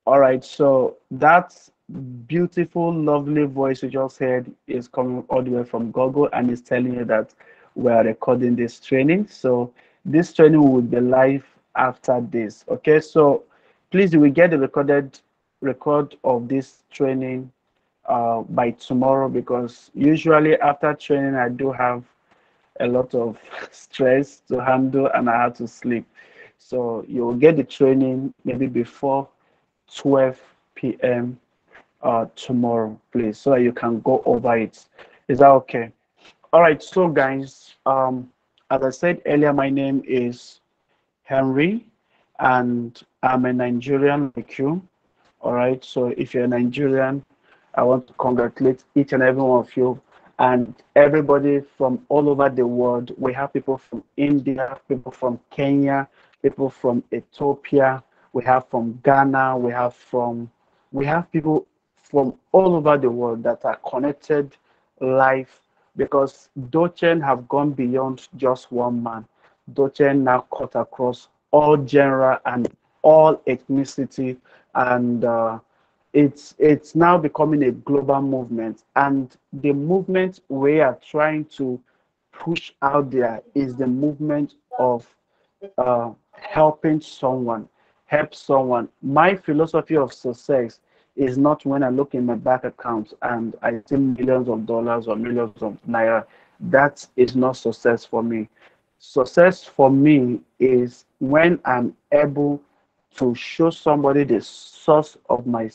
All right, so that beautiful, lovely voice you just heard is coming all the way from Google and is telling you that we are recording this training. So this training will be live after this. Okay, so please you will get the recorded record of this training by tomorrow, because usually after training I do have a lot of stress to handle and I have to sleep. So you'll get the training maybe before 12 p.m. Tomorrow, please, so that you can go over it. Is that okay? All right, so guys, as I said earlier, my name is Henry, and I'm a Nigerian like you. All right, so if you're a Nigerian, I want to congratulate each and every one of you and everybody from all over the world. We have people from India, people from Kenya, people from Ethiopia, we have from Ghana, we have people from all over the world that are connected live, because Dochen have gone beyond just one man. Dochen now cut across all genre and all ethnicity, and it's now becoming a global movement. And the movement we are trying to push out there is the movement of helping someone, help someone. My philosophy of success is not when I look in my bank account and I see millions of dollars or millions of naira. That is not success for me. Success for me is when I'm able to show somebody the source of my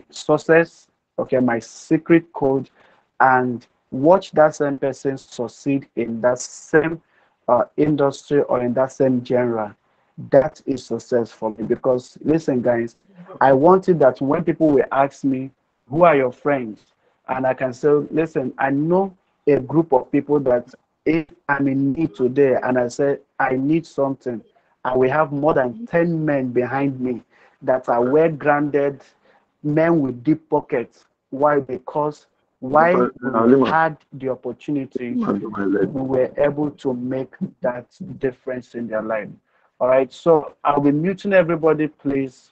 success, okay, my secret code, and watch that same person succeed in that same industry or in that same genre. That is success for me. Because listen, guys, I wanted that when people will ask me, "Who are your friends?" and I can say, "Listen, I know a group of people that if I'm in need today, and I say I need something, and we have more than 10 men behind me that are well grounded, men with deep pockets. Why? Because why we had the opportunity, we were able to make that difference in their life. All right, so I'll be muting everybody, please,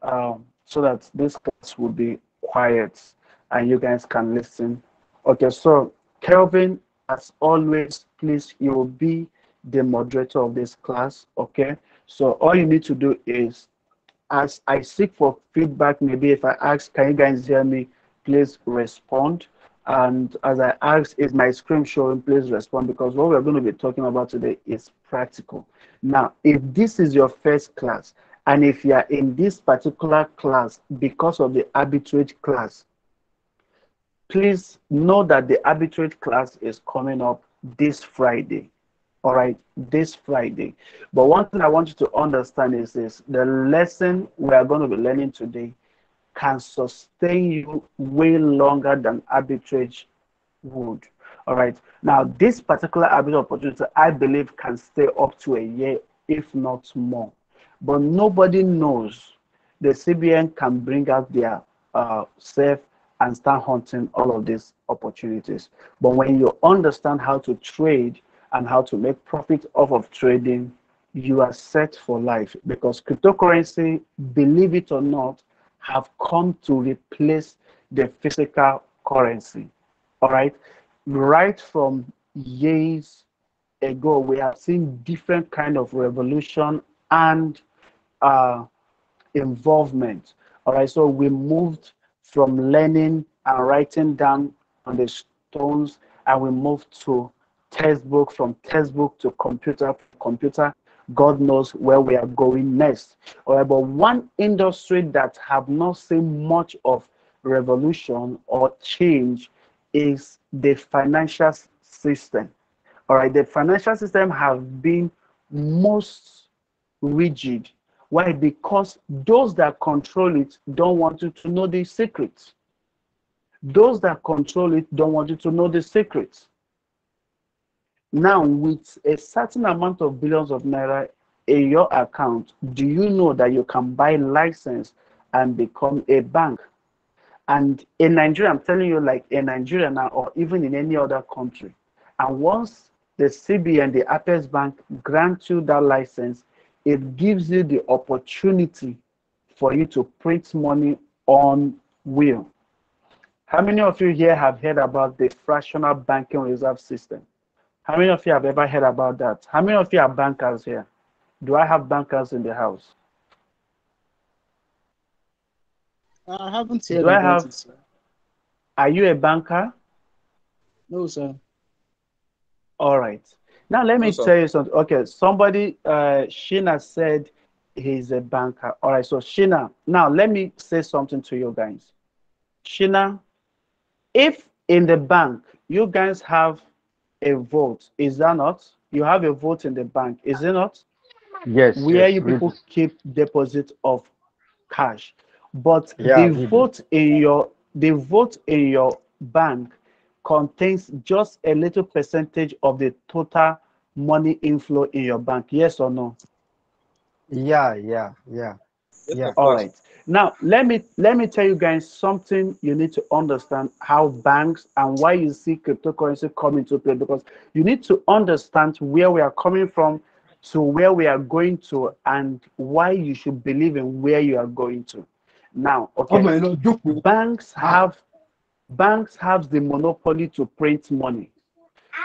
so that this class will be quiet and you guys can listen. Okay, so Kelvin, as always, please, you will be the moderator of this class. Okay, so all you need to do is, as I seek for feedback, maybe if I ask, can you guys hear me? Please respond. And as I ask, is my screen showing? Please respond, because what we're going to be talking about today is practical. Now, if this is your first class, and if you are in this particular class because of the arbitrage class, please know that the arbitrage class is coming up this Friday. All right, this Friday. But one thing I want you to understand is this: the lesson we are going to be learning today can sustain you way longer than arbitrage would. All right. Now, this particular arbitrage opportunity, I believe, can stay up to a year, if not more. But nobody knows the CBN can bring out their self and start hunting all of these opportunities. But when you understand how to trade and how to make profit off of trading, you are set for life, because cryptocurrency, believe it or not, have come to replace the physical currency. All right. Right from years ago, we have seen different kind of revolution and uh, involvement. All right, so we moved from learning and writing down on the stones, and we moved to textbook, from textbook to computer, computer. God knows where we are going next. All right, but one industry that have not seen much of revolution or change is the financial system. All right, the financial system have been most rigid. Why? Because those that control it don't want you to know the secrets. Those that control it don't want you to know the secrets. Now, with a certain amount of billions of naira in your account, do you know that you can buy license and become a bank? And in Nigeria, I'm telling you, like in Nigeria now, or even in any other country, and once the CBN, the Apex Bank, grant you that license, it gives you the opportunity for you to print money on wheel. How many of you here have heard about the fractional banking reserve system? How many of you have ever heard about that? How many of you are bankers here? Do I have bankers in the house? I haven't heard Do I about have, it, sir. are you a banker? No, sir. All right. Now let No, me sir. tell you something. Okay, somebody, Sheena said he's a banker. All right, so Sheena, now let me say something to you guys. Sheena, if in the bank you guys have a vote, is that not? You have a vote in the bank, is it not? Yes, Where yes, you we people do. keep deposit of cash, but Yeah, we do. the vote in your bank contains just a little percentage of the total money inflow in your bank. Yes or no? Yeah, yeah, yeah, Yes, yeah. of All course. right. Now let me tell you guys something you need to understand how banks and why you see cryptocurrency come into play, because you need to understand where we are coming from to where we are going to and why you should believe in where you are going to. Now, Oh okay, my Lord, jókòó. banks Ah, have banks have the monopoly to print money,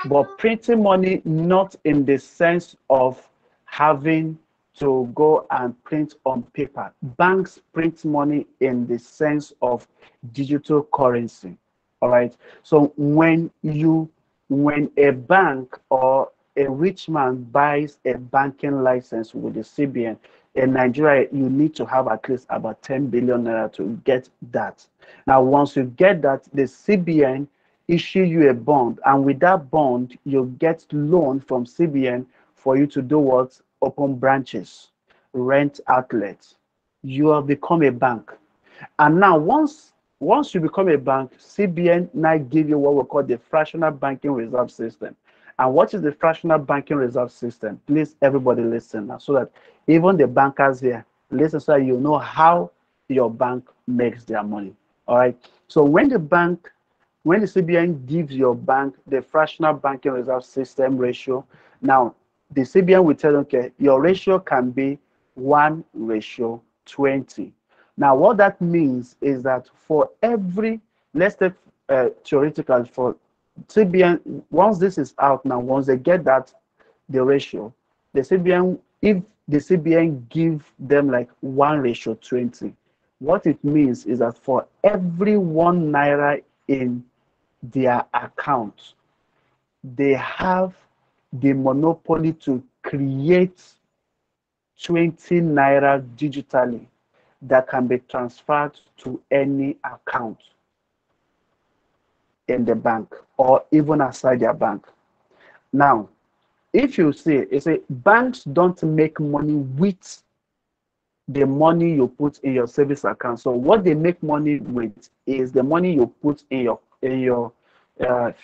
but printing money not in the sense of having to go and print on paper. Banks print money in the sense of digital currency. All right. So when a bank or a rich man buys a banking license with the CBN in Nigeria, you need to have at least about 10 billion naira to get that. Now, once you get that, the CBN issue you a bond, and with that bond, you get loan from CBN for you to do what? Open branches, rent outlets. You have become a bank. And now, once you become a bank, CBN now give you what we call the fractional banking reserve system. And what is the fractional banking reserve system? Please, everybody listen now, so that even the bankers here listen, so that you know how your bank makes their money. All right. So when the CBN gives your bank the fractional banking reserve system ratio, now the CBN will tell you, okay, your ratio can be 1:20. Now, what that means is that for every, let's take theoretical for CBN, once this is out now, once they get that, the ratio, the CBN, if the CBN give them like 1:20, what it means is that for every 1 naira in their account, they have the monopoly to create 20 naira digitally that can be transferred to any account in the bank or even outside their bank. Now, if you see, you say banks don't make money with the money you put in your savings account. So what they make money with is the money you put in your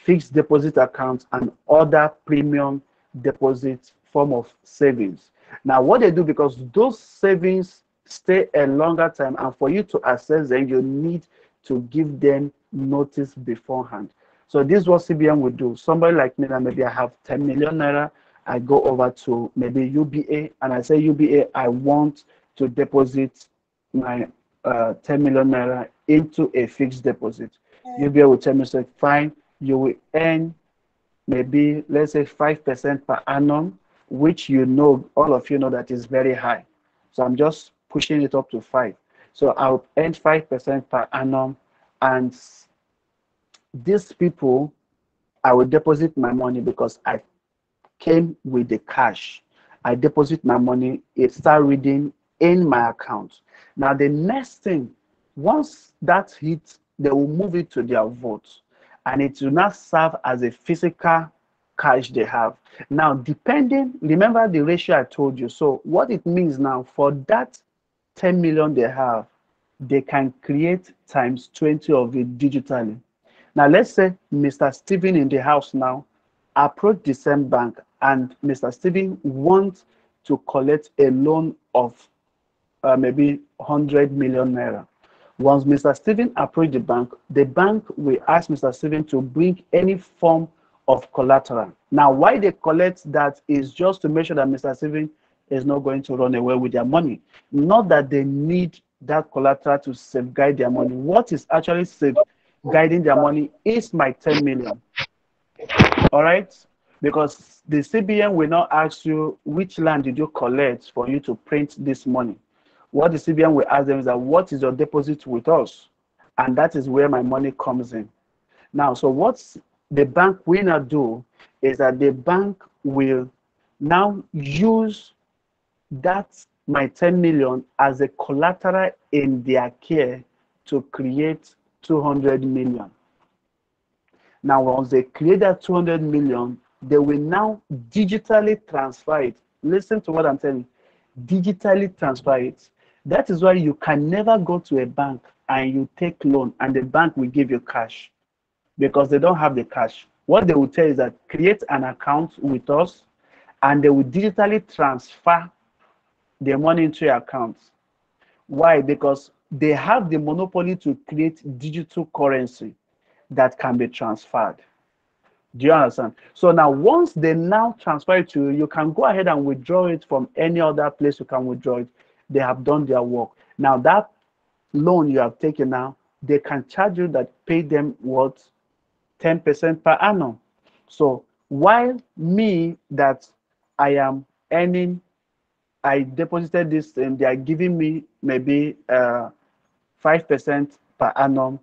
fixed deposit account and other premium deposit form of savings. Now, what they do, because those savings stay a longer time, and for you to access them, you need to give them notice beforehand. So this is what CBN would do. Somebody like me, that maybe I have 10 million naira, I go over to maybe UBA and I say, UBA, I want to deposit my 10 million naira into a fixed deposit. UBA will tell me, say, fine, you will earn maybe, let's say, 5% per annum, which all of you know that is very high. So I'm just pushing it up to 5. So I'll earn 5% per annum, and these people, I will deposit my money because I came with the cash. I deposit my money, it start reading in my account. Now the next thing, once that hits, they will move it to their vote, and it will not serve as a physical cash they have. Now, depending, remember the ratio I told you. So what it means now, for that 10 million they have, they can create times 20 of it digitally. Now, let's say Mr. Stephen in the house now approach the same bank, and Mr. Stephen wants to collect a loan of maybe 100 million naira. Once Mr. Stephen approach the bank will ask Mr. Stephen to bring any form of collateral. Now, why they collect that is just to make sure that Mr. Stephen is not going to run away with their money. Not that they need that collateral to safeguard their money. What is actually safeguarding their money is my 10 million. All right? Because the CBN will not ask you which land did you collect for you to print this money. What the CBN will ask them is that what is your deposit with us? And that is where my money comes in. Now, so what the bank will not do is that the bank will now use that my 10 million as a collateral in their care to create 200 million. Now, once they create that 200 million, they will now digitally transfer it. Listen to what I'm telling you. Digitally transfer it. That is why you can never go to a bank and you take loan and the bank will give you cash because they don't have the cash. What they will tell you is that create an account with us and they will digitally transfer the money into your account. Why? Because they have the monopoly to create digital currency that can be transferred. Do you understand? So now, once they now transfer it to you, you can go ahead and withdraw it from any other place you can withdraw it. They have done their work. Now, that loan you have taken now, they can charge you that pay them what 10% per annum. So while me that I am earning, I deposited this and they are giving me maybe 5% per annum.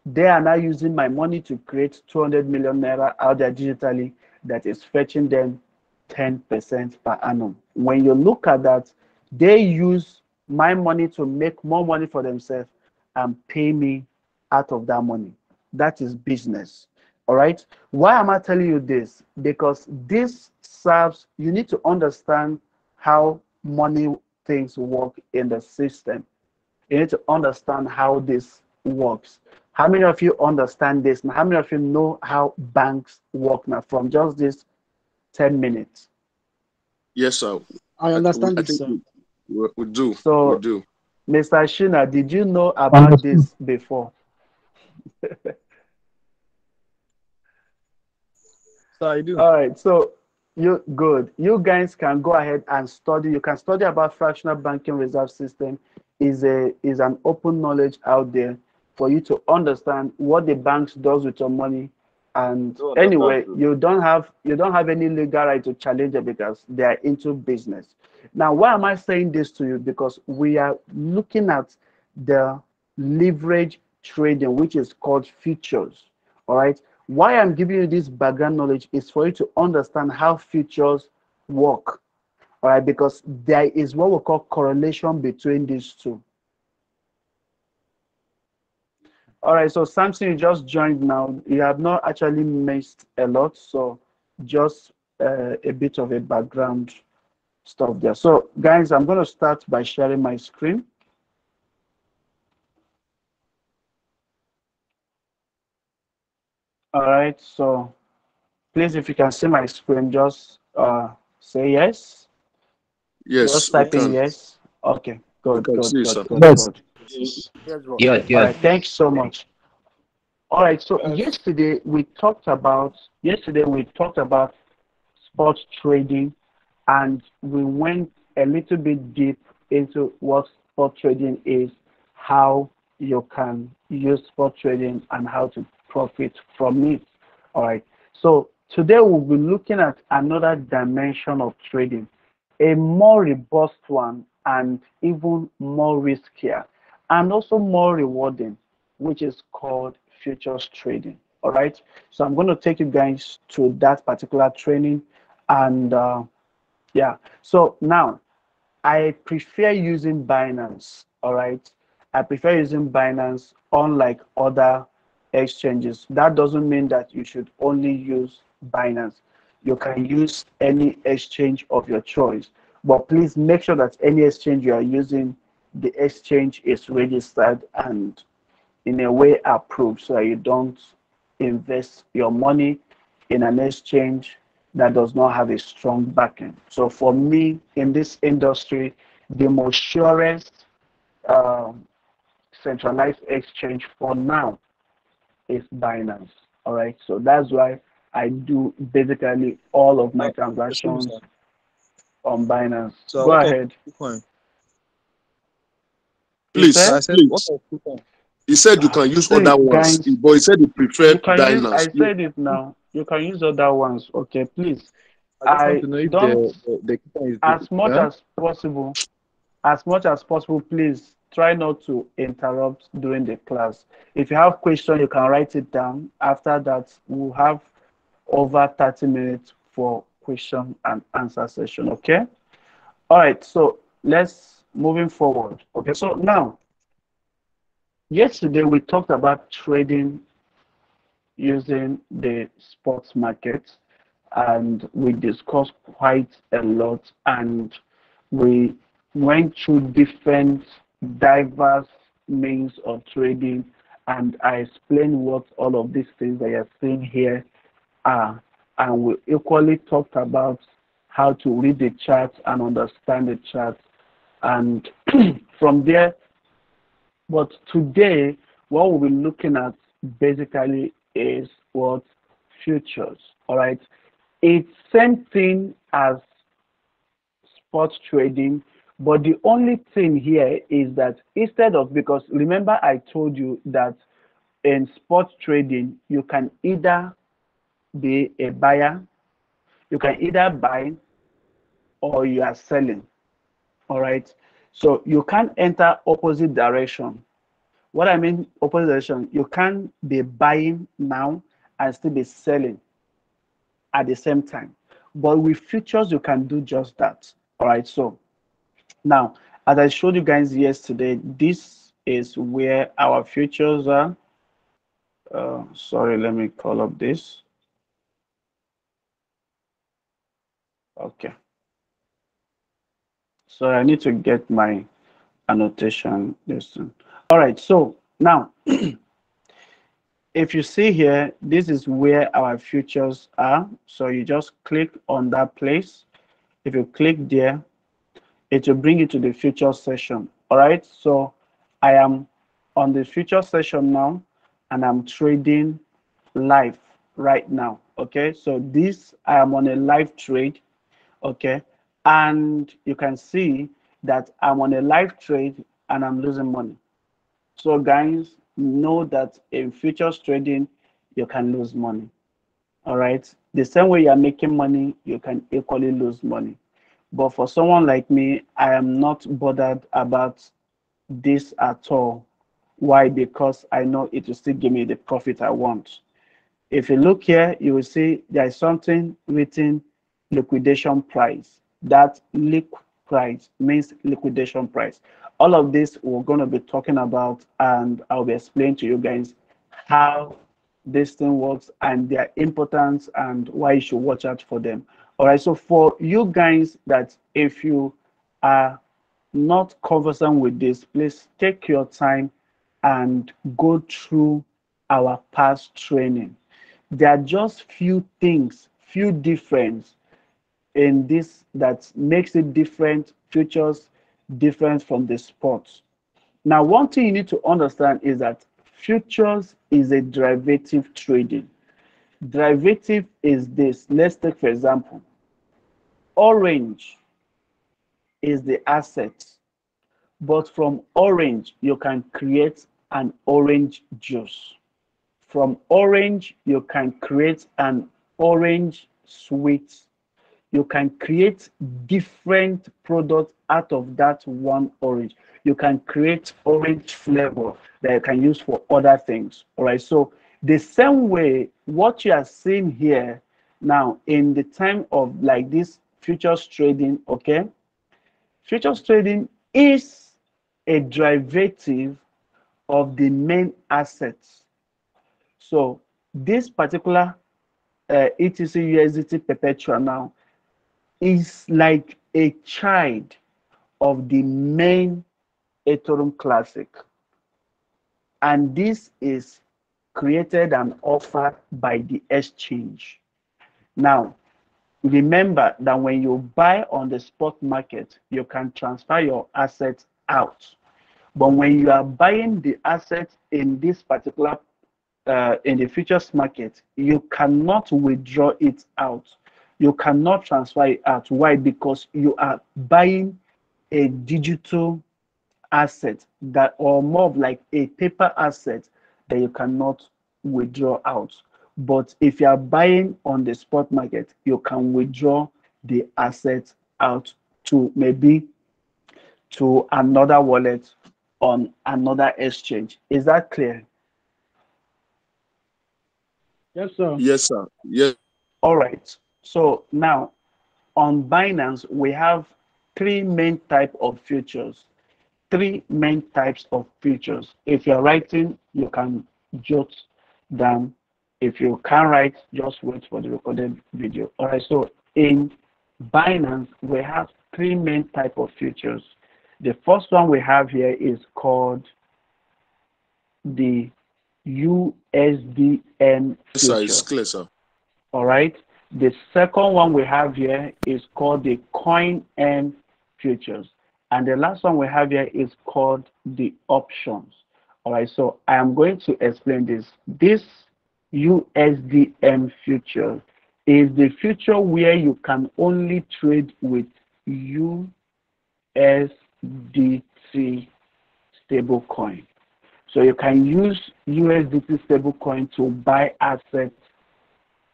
They are now using my money to create 200 million naira out there digitally that is fetching them 10% per annum. When you look at that, they use my money to make more money for themselves and pay me out of that money. That is business. All right. Why am I telling you this? Because this serves, you need to understand how money things work in the system. You need to understand how this works. How many of you understand this? And how many of you know how banks work now from just this 10 minutes? Yes, sir. I understand I it, think sir. we do. We So, do. Mr. Shina, did you know about Understood. this before? So I do. All right, so you good. You guys can go ahead and study. You can study about fractional banking reserve system. Is an open knowledge out there for you to understand what the banks does with your money. And Do understand anyway, too. you don't have any legal right to challenge it because they are into business. Now, why am I saying this to you? Because we are looking at the leverage trading, which is called futures. All right. Why I'm giving you this background knowledge is for you to understand how futures work. All right, because there is what we call correlation between these two. All right, so Samson, you just joined now. You have not actually missed a lot, so just a bit of a background stuff there. So, guys, I'm going to start by sharing my screen. All right, so please, if you can see my screen, just say yes. Yes, Just we type in can. yes. Okay, We good, can good, see, good, sir. good, Yes. good. Yes. Yes, bro. Yes, All yes. right, thanks so much. All right, so Yes. yesterday we talked about sports trading, and we went a little bit deep into what sport trading is, how you can use sport trading, and how to profit from it. All right. So today we'll be looking at another dimension of trading, a more robust one, and even more riskier, and also more rewarding, which is called futures trading. All right. So I'm going to take you guys to that particular training, and yeah. So now I prefer using Binance. All right. I prefer using Binance unlike other exchanges. That doesn't mean that you should only use Binance. You can use any exchange of your choice. But please make sure that any exchange you are using, the exchange is registered and in a way approved so that you don't invest your money in an exchange that does not have a strong backing. So for me in this industry, the most surest um, centralized exchange for now is Binance. All right, so that's why I do basically all of my Excuse me, sir. transactions on Binance. So Go what of ahead. Bitcoin? Please, I said, what please. are coupons? He said you can use See, other ones, guys, but he said he you preferred can use. diners. I said it now. You can use other ones. Okay, please. I just want I to know if don't. the coupon is As different. much Huh? as possible. As much as possible, please try not to interrupt during the class. If you have questions, you can write it down. After that, we'll have over 30 minutes for question and answer session. Okay. All right. So let's moving forward. Okay. So now, yesterday we talked about trading using the sports market, and we discussed quite a lot, and we went through different diverse means of trading, and I explained what all of these things that you're seeing here are, and we equally talked about how to read the chart and understand the chart, and from there. But today, what we'll be looking at basically is what futures. All right, it's same thing as spot trading, but the only thing here is that instead of, because remember I told you that in spot trading you can either be a buyer, you can either buy or you are selling. All right, so you can't enter opposite direction. What I mean opposite direction, you can't be buying now and still be selling at the same time. But with futures, you can do just that. All right. So now, as I showed you guys yesterday, this is where our futures are. Sorry, let me call up this. Okay. So I need to get my annotation. Listen. All right. So now, if you see here, this is where our futures are. So you just click on that place. If you click there, it will bring you to the future session. All right. So I am on the future session now, and I'm trading live right now. Okay. So this, I am on a live trade. Okay. And you can see that I'm on a live trade and I'm losing money. So guys, know that in futures trading, you can lose money. All right. The same way you're making money, you can equally lose money. But for someone like me, I am not bothered about this at all. Why? Because I know it will still give me the profit I want. If you look here, you will see there is something written liquidation price. That liq price means liquidation price. All of this we're going to be talking about, and I'll be explaining to you guys how this thing works and their importance and why you should watch out for them. All right, so for you guys that if you are not conversant with this, please take your time and go through our past training. There are just few things, few difference in this that makes it different, futures different from the sports. Now, one thing you need to understand is that futures is a derivative trading. Derivative is this. Let's take, for example, orange is the asset, but from orange, you can create an orange juice. From orange, you can create an orange sweet. You can create different products out of that one orange. You can create orange flavor that you can use for other things. All right. So the same way, what you are seeing here now in the time of like this futures trading, okay? Futures trading is a derivative of the main assets. So this particular ETC USDT perpetual now is like a child of the main Ethereum Classic. And this is created and offered by the exchange. Now, remember that when you buy on the spot market, you can transfer your assets out. But when you are buying the assets in this particular in the futures market, you cannot withdraw it out. You cannot transfer it out. Why? Because you are buying a digital asset that, or more of like a paper asset that you cannot withdraw out. But if you are buying on the spot market, you can withdraw the asset out to maybe to another wallet on another exchange. Is that clear? Yes, sir. Yes, sir. Yes. All right. So now on Binance, we have three main type of futures. Three main types of futures. If you're writing, you can jot down. If you can't write, just wait for the recorded video. All right. So in Binance, we have three main type of futures. The first one we have here is called the USDN Yes, sir. future. It's clear, sir. All right. The second one we have here is called the coin M futures. And the last one we have here is called the options. All right. So I am going to explain this. This USDM future is the future where you can only trade with USDT stablecoin. So you can use USDT stablecoin to buy assets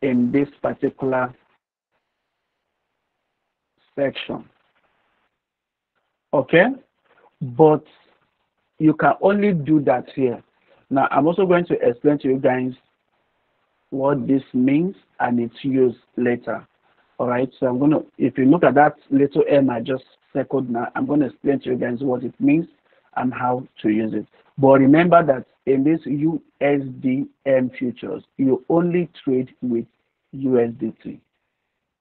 in this particular section. Okay, but you can only do that here. Now I'm also going to explain to you guys what this means and its use later. All right, so I'm going to, if you look at that little M I just circled now, I'm going to explain to you guys what it means and how to use it. But remember that in this USDM futures, you only trade with USDT.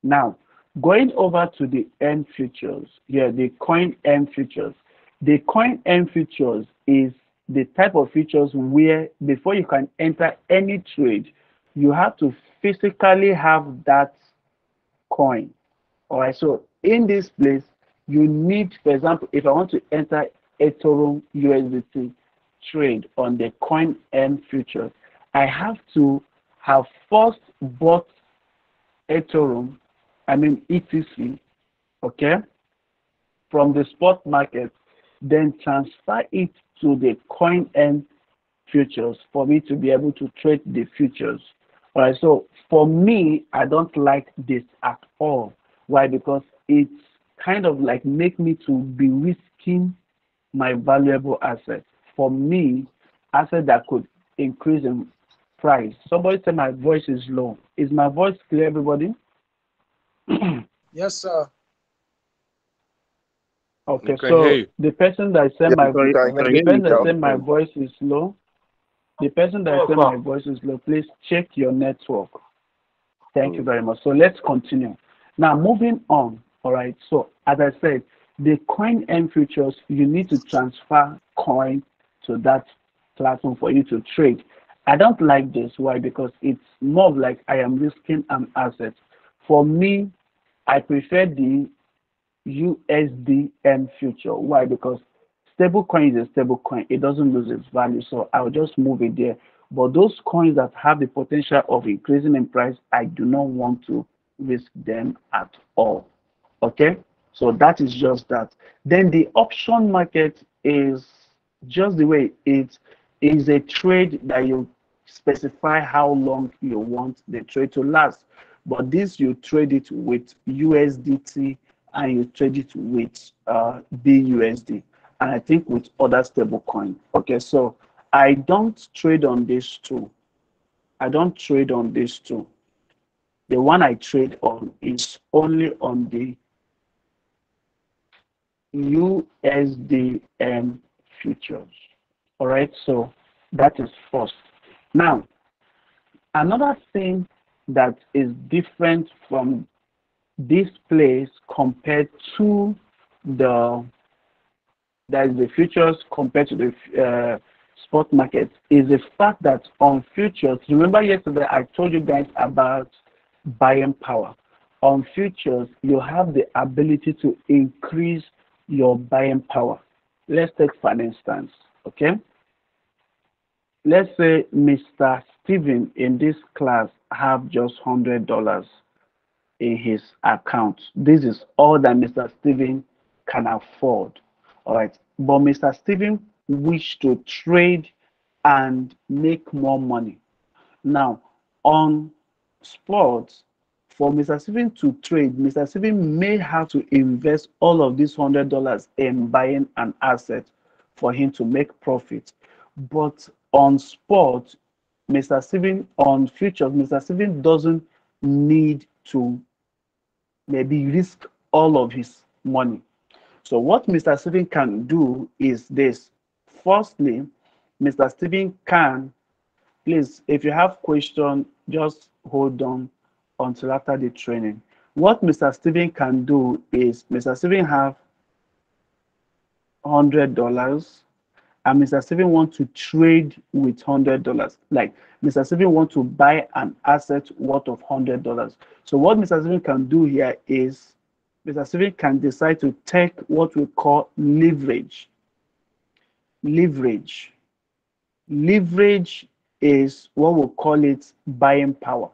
Now, going over to the N futures, yeah, the coin M futures. The coin M futures is the type of futures where before you can enter any trade, you have to physically have that coin. All right, so in this place, you need, for example, if I want to enter Ethereum USDT trade on the coin M futures, I have to have first bought Ethereum, ETC, okay, from the spot market, then transfer it to the coin M futures for me to be able to trade the futures. All right, so for me, I don't like this at all. Why? Because it's kind of like make me to be risking my valuable assets. For me, asset that could increase in price. Somebody said my voice is low. Is my voice clear, everybody? Yes, sir. Okay, so the person that said my voice is low, the person that said my voice is low, please check your network. Thank you very much. So let's continue. Now moving on. All right. So as I said, the coin M futures, you need to transfer coin to that platform for you to trade. I don't like this. Why? Because it's more of like I am risking an asset. For me, I prefer the USDM future. Why? Because stable coin is a stable coin. It doesn't lose its value. So I'll just move it there. But those coins that have the potential of increasing in price, I do not want to risk them at all. Okay? So that is just that. Then the option market is just the way it is a trade that you specify how long you want the trade to last. But this you trade it with USDT and you trade it with BUSD and I think with other stable coin. Okay, so I don't trade on these two. I don't trade on these two. The one I trade on is only on the USDM futures. All right, so that is first. Now, another thing that is different from this place compared to the futures compared to the spot market is the fact that on futures, remember yesterday I told you guys about buying power. On futures, you have the ability to increase your buying power. Let's take for an instance, okay? Let's say Mr. Steven in this class have just $100 in his account. This is all that Mr. Steven can afford. All right. But Mr. Stephen wished to trade and make more money. Now, on sports, for Mr. Stephen to trade, Mr. Stephen may have to invest all of these $100 in buying an asset for him to make profit. But on sports, Mr. Stephen, on futures, Mr. Stephen doesn't need to maybe risk all of his money. So what Mr. Stephen can do is this. Firstly, Mr. Stephen can, please, if you have question, just hold on until after the training. What Mr. Stephen can do is Mr. Stephen have $100 and Mr. Stephen want to trade with $100. Like Mr. Stephen want to buy an asset worth of $100. So what Mr. Stephen can do here is Mr. Stephen can decide to take what we call leverage. Leverage is what we call it buying power.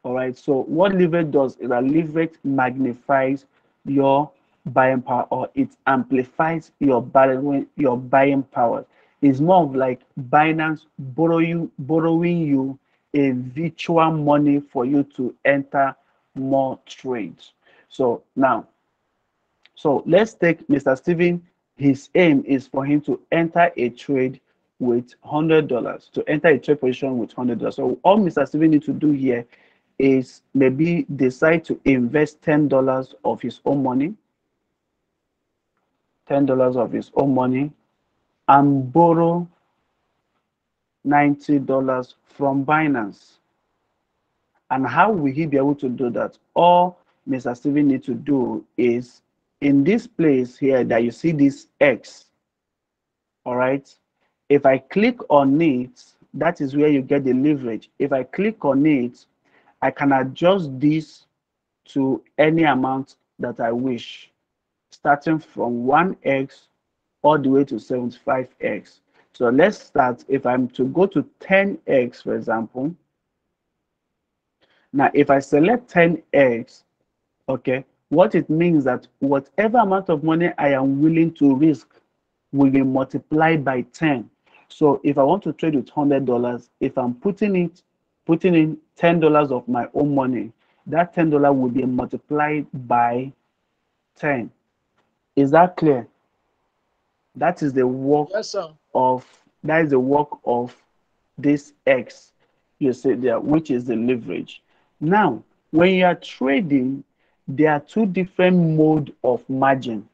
All right. So what leverage does is that leverage magnifies your buying power, or it amplifies your buying power. It's more of like Binance borrowing you a virtual money for you to enter more trades. So now, so let's take Mr. Stephen. His aim is for him to enter a trade with $100, to enter a trade position with $100. So all Mr. Stephen needs to do here is maybe decide to invest $10 of his own money, $10 of his own money, and borrow $90 from Binance. And how will he be able to do that? All Mr. Stephen needs to do is in this place here that you see this X, all right? If I click on it, that is where you get the leverage. If I click on it, I can adjust this to any amount that I wish, starting from 1x all the way to 75x. So let's start. If I'm to go to 10x, for example, now if I select 10x, okay, what it means that whatever amount of money I am willing to risk will be multiplied by 10. So if I want to trade with $100, if I'm putting in $10 of my own money, that $10 will be multiplied by 10. Is that clear? That is the work of this X you see there, which is the leverage. Now, when you are trading, there are two different modes of margin.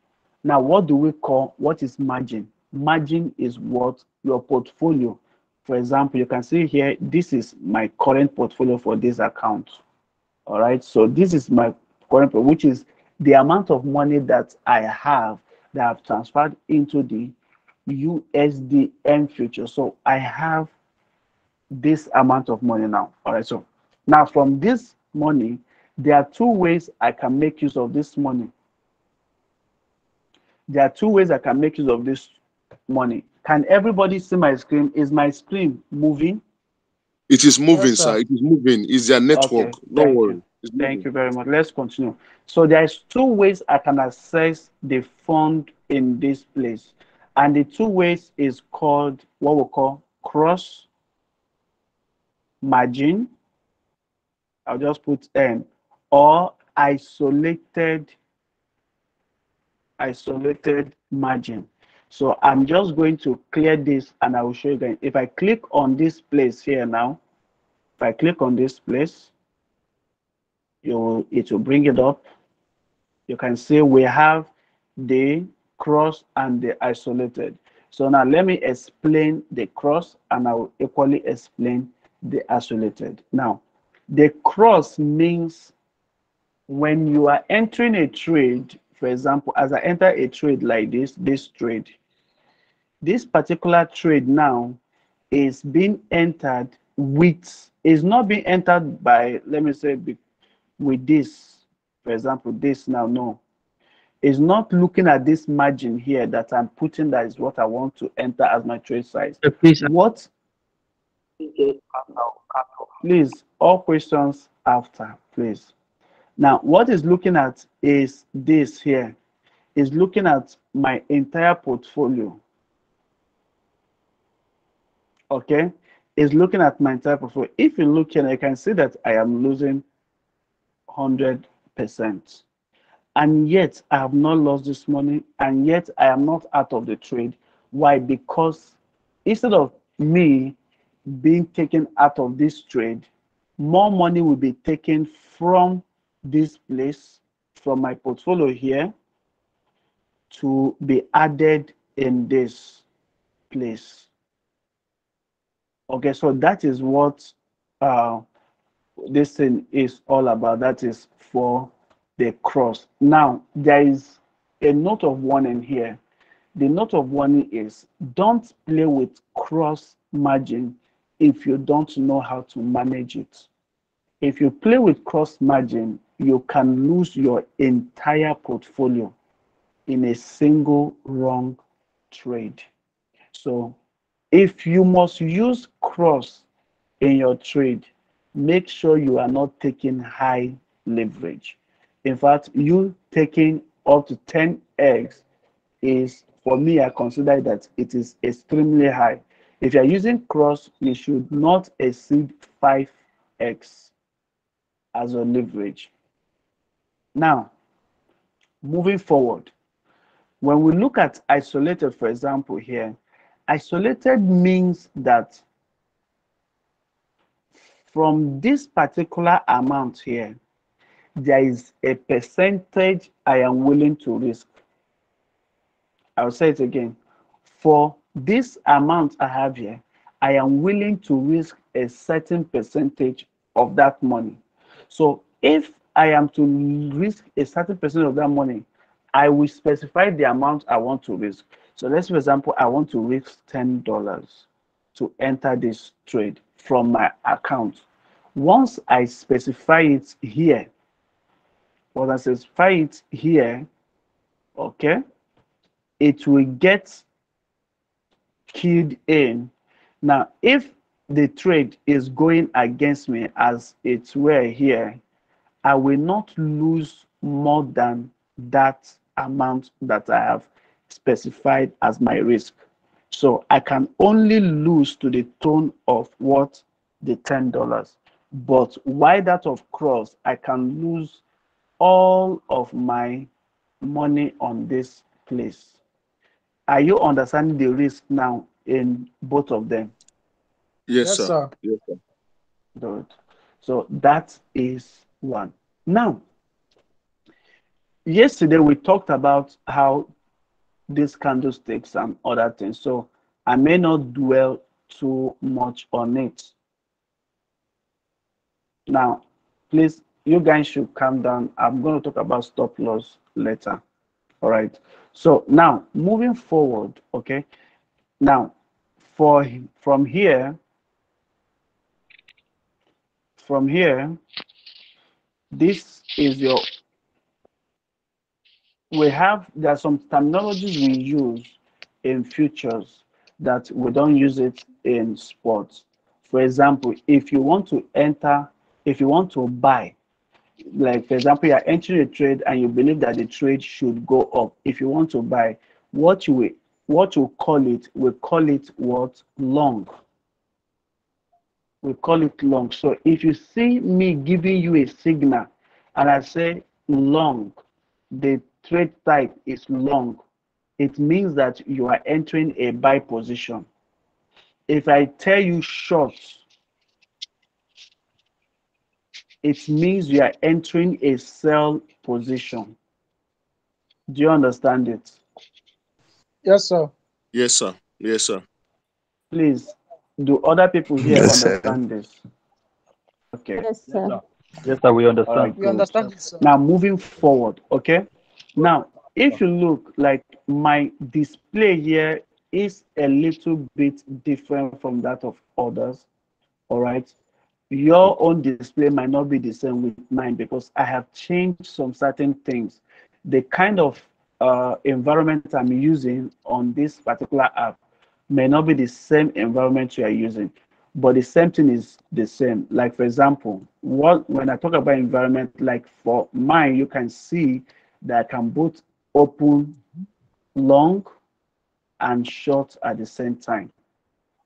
Now, what is margin? Margin is what your portfolio. For example, you can see here, this is my current portfolio for this account. All right, so this is my current, which is the amount of money that I have that I've transferred into the USDM future. So I have this amount of money now. All right, so now from this money, there are two ways I can make use of this money. There are two ways I can make use of this money. Can everybody see my screen? Is my screen moving? It is moving, yes, sir. It is moving. It's their network. Okay, don't worry. Thank you very much. Let's continue. So there's two ways I can access the fund in this place. And the two ways is called what we call cross margin. I'll just put N, or isolated margin. So I'm just going to clear this and I will show you again. If I click on this place here now, if I click on this place, it will bring it up. You can see we have the cross and the isolated. So now let me explain the cross and I will equally explain the isolated. Now, the cross means when you are entering a trade, for example, as I enter a trade like this trade, this particular trade now is being entered with, is not being entered by, let me say, with this, for example, this now, no. It's not looking at this margin here that I'm putting, that is what I want to enter as my trade size. What? Please, all questions after, please. Now, what is looking at is this here, is looking at my entire portfolio. Okay, is looking at my entire portfolio. If you look here, you can see that I am losing 100%. And yet I have not lost this money, and yet I am not out of the trade. Why? Because instead of me being taken out of this trade, more money will be taken from this place, from my portfolio here, to be added in this place. Okay, so that is what uh, this thing is all about. That is for the cross. Now, there is a note of warning here. The note of warning is don't play with cross margin if you don't know how to manage it. If you play with cross margin, you can lose your entire portfolio in a single wrong trade. So if you must use cross in your trade, make sure you are not taking high leverage. In fact, you taking up to 10 eggs is, for me, I consider that it is extremely high. If you're using cross, you should not exceed 5x as a leverage. Now, moving forward, when we look at isolated, for example, here, isolated means that from this particular amount here, there is a percentage I am willing to risk. I'll say it again. For this amount I have here, I am willing to risk a certain percentage of that money. So if I am to risk a certain percent of that money, I will specify the amount I want to risk. So let's, for example, I want to risk $10 to enter this trade from my account. Once I specify it here, okay, it will get keyed in. Now, if the trade is going against me as it were here, I will not lose more than that amount that I have specified as my risk. So I can only lose to the tune of what? The $10. But why that of cross, I can lose all of my money on this place. Are you understanding the risk now in both of them? Yes, Yes, sir. sir. Yes, sir. Good. So that is one. Now, yesterday we talked about how these candlesticks and other things. So I may not dwell too much on it. Now, please, you guys should calm down. I'm going to talk about stop loss later. All right. So now moving forward, okay. Now, for from here, this is your. There are some terminologies we use in futures that we don't use it in sports. For example, if you want to enter, if you want to buy, like for example, you're entering a trade and you believe that the trade should go up. If you want to buy, what you call it, we call it what? Long. We call it long. So if you see me giving you a signal and I say long, the trade type is long, it means that you are entering a buy position. If I tell you short, it means you are entering a sell position. Do you understand it? Yes, sir. Yes, sir. Yes, sir. Please, do other people here Yes, sir. understand this? Okay, Yes, Yes, sir. sir. Yes, sir, we all right, understand. We good. understand it, sir. Now moving forward, okay? Now, if you look, like my display here is a little bit different from that of others, all right? Your own display might not be the same with mine because I have changed some certain things. The kind of environment I'm using on this particular app may not be the same environment you are using, but the same thing is the same. Like for example, when I talk about environment, like for mine, you can see that I can both open long and short at the same time.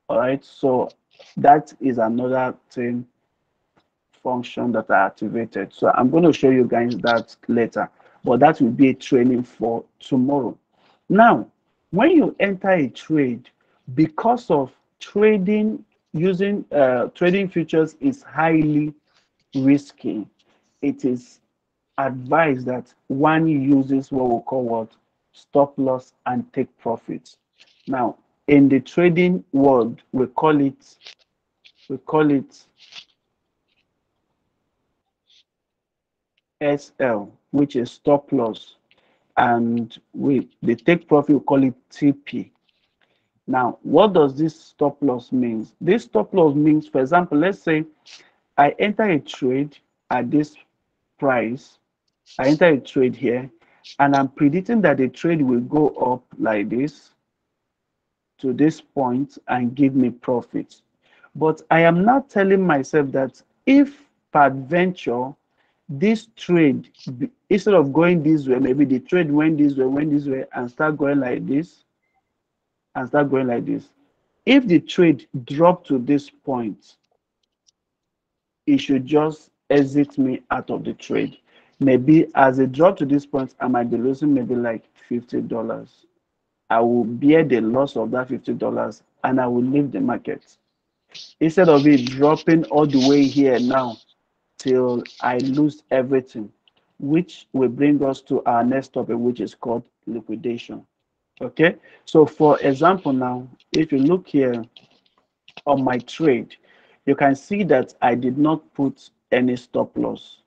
All right, so that is another thing function that are activated. So I'm going to show you guys that later, but that will be a training for tomorrow. Now, when you enter a trade, because of trading using trading futures is highly risky, it is advised that one uses what we call what stop loss and take profits. Now, in the trading world, we call it SL, which is stop loss, and we the take profit we call it TP. Now, what does this stop loss means? This stop loss means, for example, let's say I enter a trade at this price. I enter a trade here, and I'm predicting that the trade will go up like this to this point and give me profits. But I am not telling myself that if peradventure this trade, instead of going this way, maybe the trade went this way, and start going like this, and start going like this. If the trade drop to this point, it should just exit me out of the trade. Maybe as it drop to this point, I might be losing maybe like $50. I will bear the loss of that $50 and I will leave the market. Instead of it dropping all the way here now till I lose everything, which will bring us to our next topic, which is called liquidation. Okay, so for example, now if you look here on my trade, you can see that I did not put any stop loss.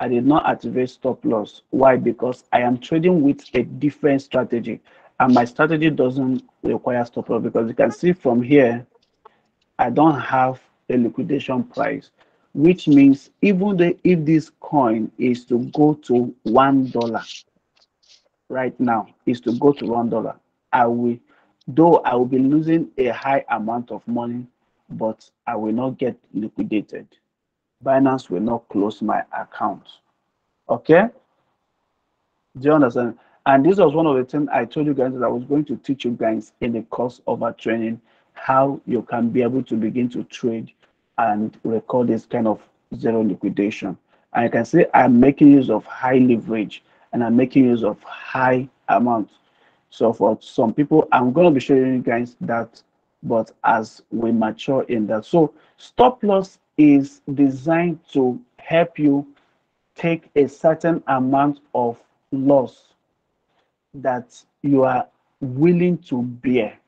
I did not activate stop loss. Why? Because I am trading with a different strategy, and my strategy doesn't require stop loss, because you can see from here I don't have a liquidation price, which means even if this coin is to go to $1 right now, is to go to $1, I will, though I will be losing a high amount of money, but I will not get liquidated. Binance will not close my account. Okay? Do you understand? And this was one of the things I told you guys that I was going to teach you guys in the course of our training, how you can be able to begin to trade and record this kind of zero liquidation. And you can see I'm making use of high leverage and I'm making use of high amounts. So for some people, I'm going to be showing you guys that, but as we mature in that. So stop loss is designed to help you take a certain amount of loss that you are willing to bear,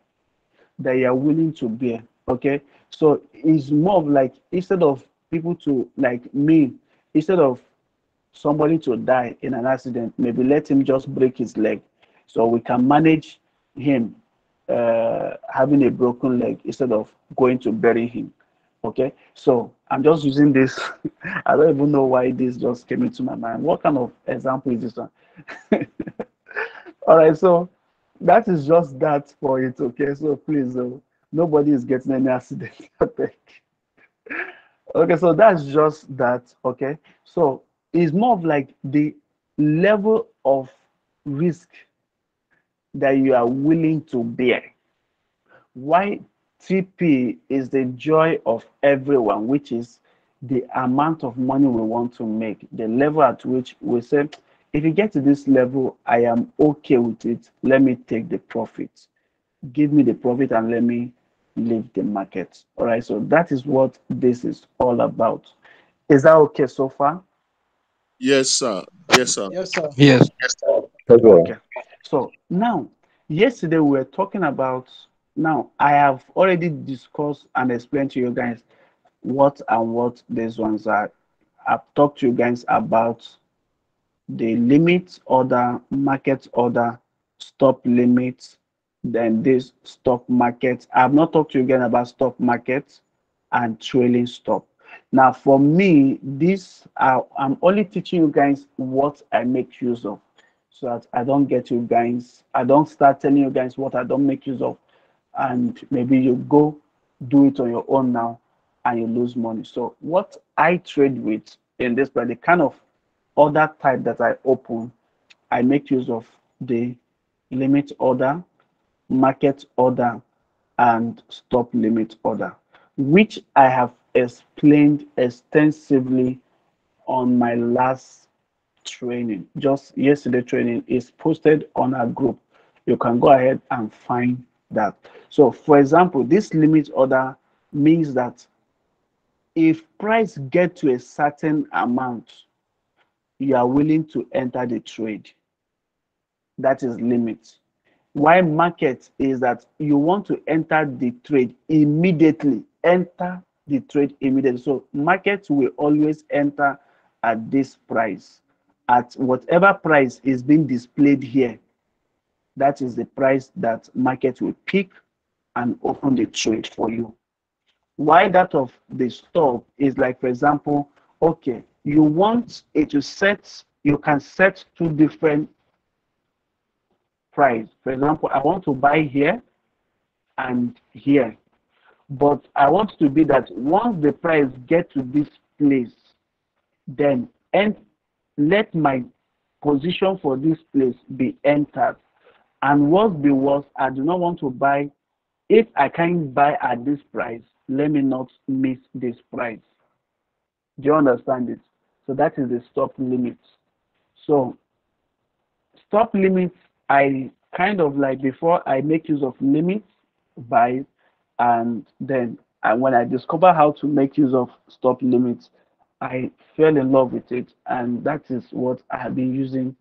that you are willing to bear. Okay, so it's more of like, instead of people to like me, instead of somebody to die in an accident, maybe let him just break his leg, so we can manage him having a broken leg instead of going to bury him. Okay, so I'm just using this. I don't even know why this just came into my mind. What kind of example is this one? All right, so that is just that for it. Okay, so please, nobody is getting any accident. Okay, so that's just that. Okay, so it's more of like the level of risk that you are willing to bear. Why TP is the joy of everyone, which is the amount of money we want to make, the level at which we say, if you get to this level, I am okay with it. Let me take the profit. Give me the profit and let me leave the market. All right, so that is what this is all about. Is that okay so far? Yes, sir. Yes, sir. Yes, sir. Yes. Okay. So now, yesterday we were talking about, now I have already discussed and explained to you guys what these ones are. I've talked to you guys about the limit order, market order, stop limits, then this stock market. I have not talked to you again about stock market and trailing stop. Now, for me, this I'm only teaching you guys what I make use of, so that I don't get you guys, I don't start telling you guys what I don't make use of, and maybe you go do it on your own now and you lose money. So what I trade with in this, but the kind of other type that I open, I make use of the limit order, market order, and stop limit order, which I have explained extensively on my last training. Just yesterday training is posted on our group. You can go ahead and find that. So for example, this limit order means that if price get to a certain amount, you are willing to enter the trade. That is limit. Why market is that you want to enter the trade immediately. Enter the trade immediately. So market will always enter at this price. At whatever price is being displayed here, that is the price that market will pick and open the trade for you. Why that of the stop is like, for example, okay, you want it to set, you can set two different price. For example, I want to buy here and here, but I want to be that once the price get to this place, then and let my position for this place be entered. And what be worse, I do not want to buy. If I can't buy at this price, let me not miss this price. Do you understand it? So that is the stop limit. So stop limits, I kind of like before I make use of limits by, and then when I discover how to make use of stop limits, I fell in love with it, and that is what I have been using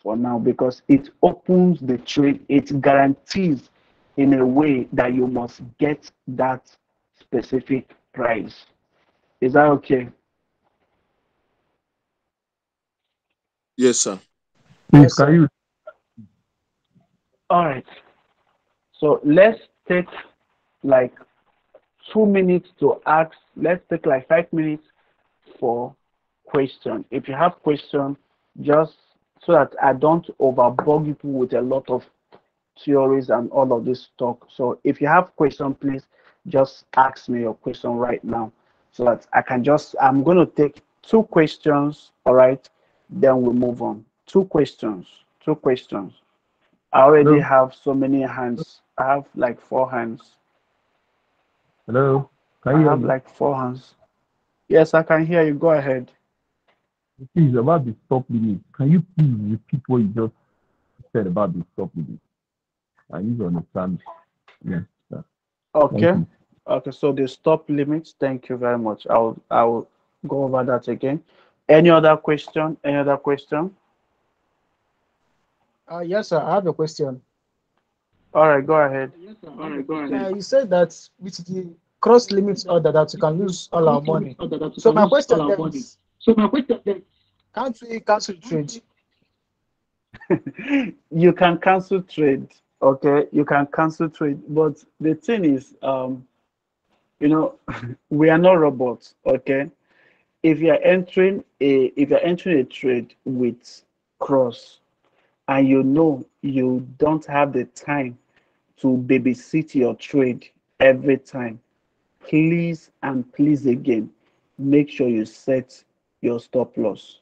for now because it opens the trade, it guarantees in a way that you must get that specific price. Is that okay? Yes, sir. Please, Yes, can sir. you? All right. So let's take like 2 minutes to ask. Let's take like 5 minutes for question. If you have question, just so that I don't overbug people with a lot of theories and all of this talk. So if you have question, please just ask me your question right now so that I can just, I'm going to take two questions. All right. Then we move on. Two questions. Two questions. I already Hello, have so many hands. I have like four hands. hello. Can I you hear have me? like four hands. Yes, I can hear you. Go ahead. Please, about the stop limit. Can you please repeat what you just said about the stop limit? I need to understand. Yes, sir. Thank Okay. you. Okay. So the stop limits. Thank you very much. I will go over that again. Any other question? Any other question? Yes, sir. I have a question. All right. Go ahead. You said that with the cross limits order that you can lose all our money. So my question then is, can't we cancel trade? You can cancel trade. Okay. You can cancel trade. But the thing is, you know, we are not robots. Okay. If you're entering a trade with cross and you know you don't have the time to babysit your trade every time, please and please again, make sure you set your stop loss.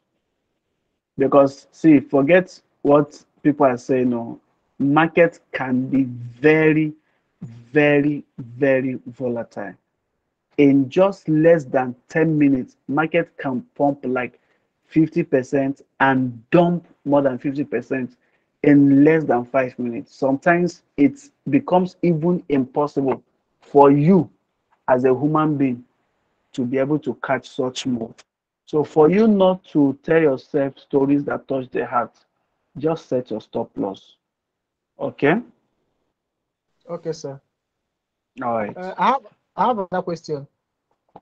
Because see, forget what people are saying. No, market can be very, very, very volatile. In just less than 10 minutes, market can pump like 50% and dump more than 50% in less than 5 minutes. Sometimes it becomes even impossible for you as a human being to be able to catch such move. So for you not to tell yourself stories that touch the heart, just set your stop loss. Okay? Okay, sir. All right. I have another question.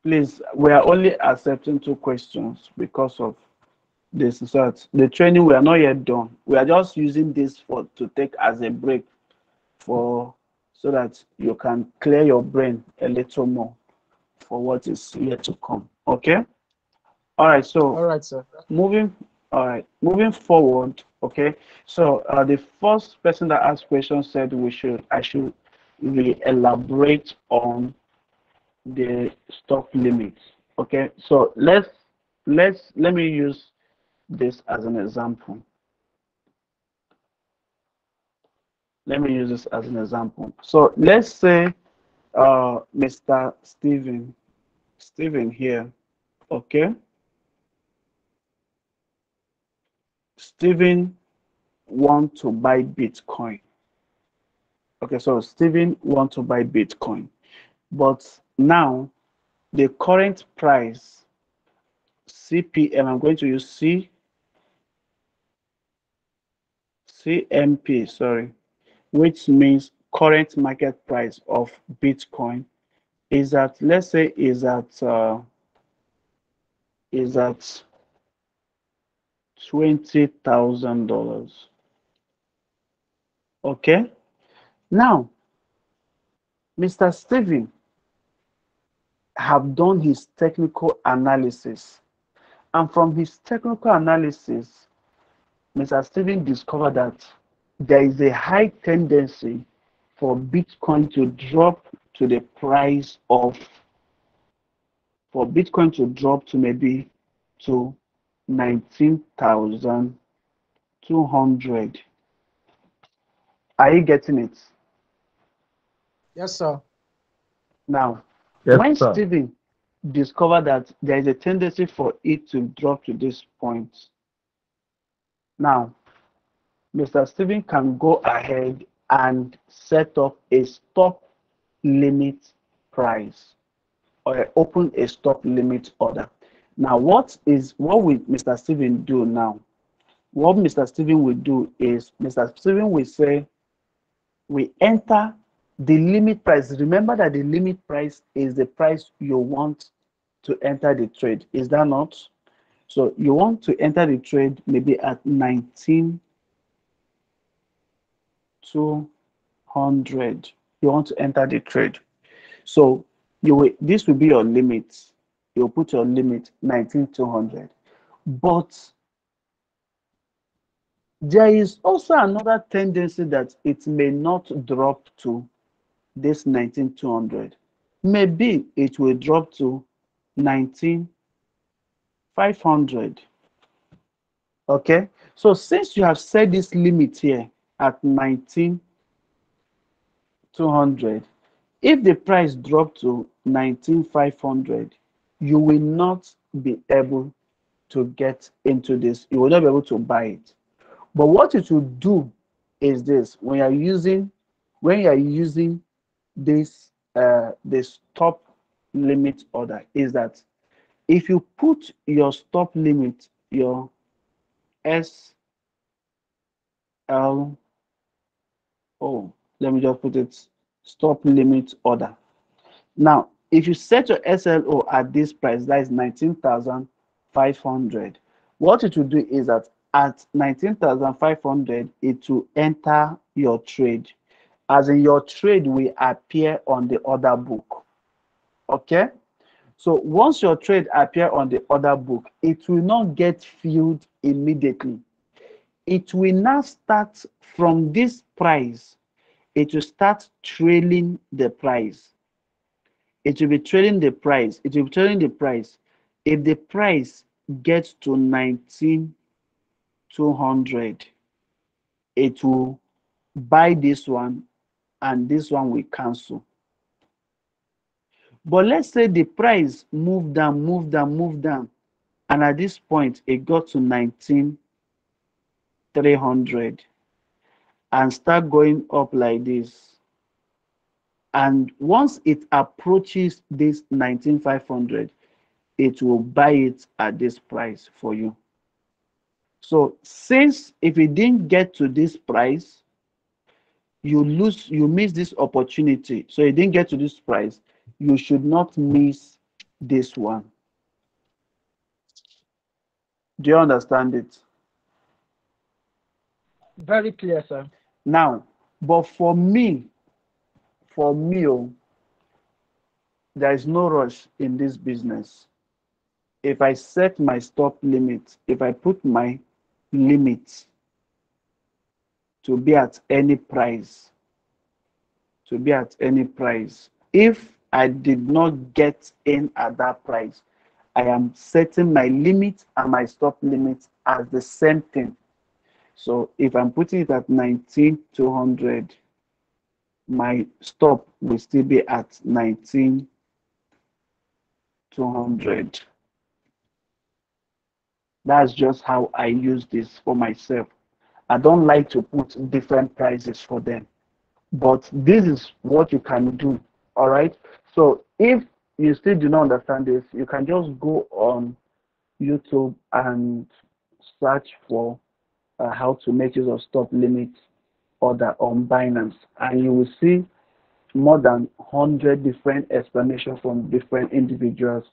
Please, we are only accepting two questions because of this. So that the training we are not yet done. We are just using this for to take as a break for so that you can clear your brain a little more for what is yet to come. Okay? All right. All So right, sir. moving all right, moving forward. Okay, so the first person that asked questions said I should elaborate on the stop limits. Okay, so let me use this as an example. Let me use this as an example. So let's say Mr. Steven here, okay? Steven want to buy Bitcoin. Okay, so Steven want to buy Bitcoin, but now the current price, CPM, I'm going to use CMP, sorry, which means current market price of Bitcoin is at, let's say, is at $20,000. Okay, now Mr. Steven have done his technical analysis, and from his technical analysis, Mr. Steven discovered that there is a high tendency for Bitcoin to drop to the price of, for Bitcoin to drop to maybe to 19,200. Are you getting it? Yes, sir. Now, Yes, when sir. Steven discovered that there is a tendency for it to drop to this point, now Mr. Steven can go ahead and set up a stop limit price, or open a stop limit order. Now, what will Mr. Steven do now? What Mr. Steven will do is Mr. Steven will say, we enter the limit price. Remember that the limit price is the price you want to enter the trade. Is that not? So you want to enter the trade maybe at 19,200. You want to enter the trade. So this will be your limit. You'll put your limit 19,200. But there is also another tendency that it may not drop to this 19,200. Maybe it will drop to 19,500. Okay, so since you have set this limit here at 19,200, if the price drop to 19,500, you will not be able to get into this. You will not be able to buy it. But what it will do is this: when you are using this stop limit order, is that if you put your stop limit, your SLO, let me just put it, stop limit order. Now, if you set your SLO at this price, that is 19,500, what it will do is that at 19,500, it will enter your trade, as in your trade will appear on the order book. Okay, so once your trade appear on the order book, it will not get filled immediately. It will now start from this price. It will start trailing the price. It will be trailing the price. It will be trailing the price. If the price gets to 19,200, it will buy this one, and this one will cancel. But let's say the price moved down, moved down, moved down, and at this point it got to 19,300 and start going up like this. And once it approaches this 19,500, it will buy it at this price for you. So since if it didn't get to this price, you miss this opportunity. So it didn't get to this price, you should not miss this one. Do you understand it? Very clear, sir. Now, but for me, there is no rush in this business. If I set my stop limit, if I put my limit to be at any price, if I did not get in at that price, I am setting my limit and my stop limit as the same thing. So if I'm putting it at 19,200, my stop will still be at 19,200. That's just how I use this for myself. I don't like to put different prices for them, but this is what you can do. All right. So if you still do not understand this, you can just go on YouTube and search for how to make use of stop limit order on Binance, and you will see more than 100 different explanations from different individuals.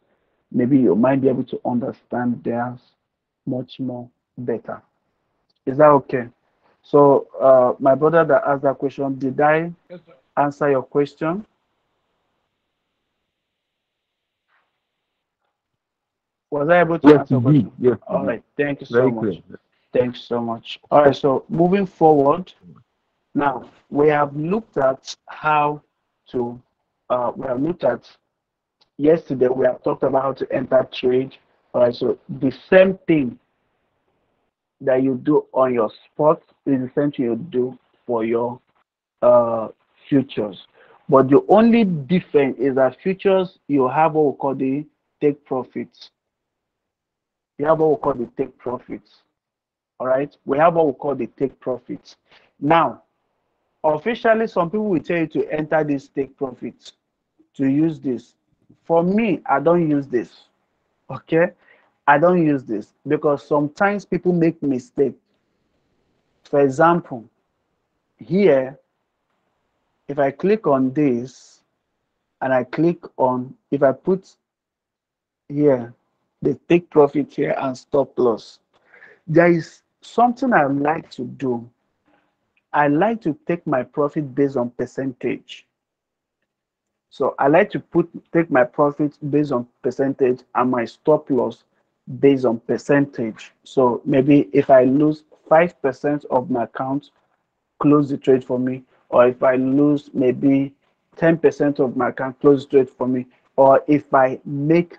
Maybe you might be able to understand theirs much more better. Is that okay? So, my brother that asked that question, did I Yes, sir. answer your question? Was I able to Yes, answer you your did. question? Yes, you All did. right. Thank you so Very much. clear. Thanks so much. All right. So, moving forward, now we have looked at how to, we have looked at yesterday, we have talked about how to enter trade. All right. So, the same thing that you do on your spot is the same thing you do for your uh, futures. But the only difference is that futures, you have what we call the take profits. You have what we call the take profits. All right. We have what we call the take profits. Now, officially, some people will tell you to enter this take profits, to use this. For me, I don't use this. Okay. I don't use this because sometimes people make mistakes. For example, here, if I click on this and I click on, if I put here, the take profit here and stop loss, there is something I like to do. I like to take my profit based on percentage. So I like to take my profit based on percentage and my stop loss based on percentage. So maybe if I lose 5% of my account, close the trade for me, or if I lose maybe 10% of my account, close the trade for me, or if I make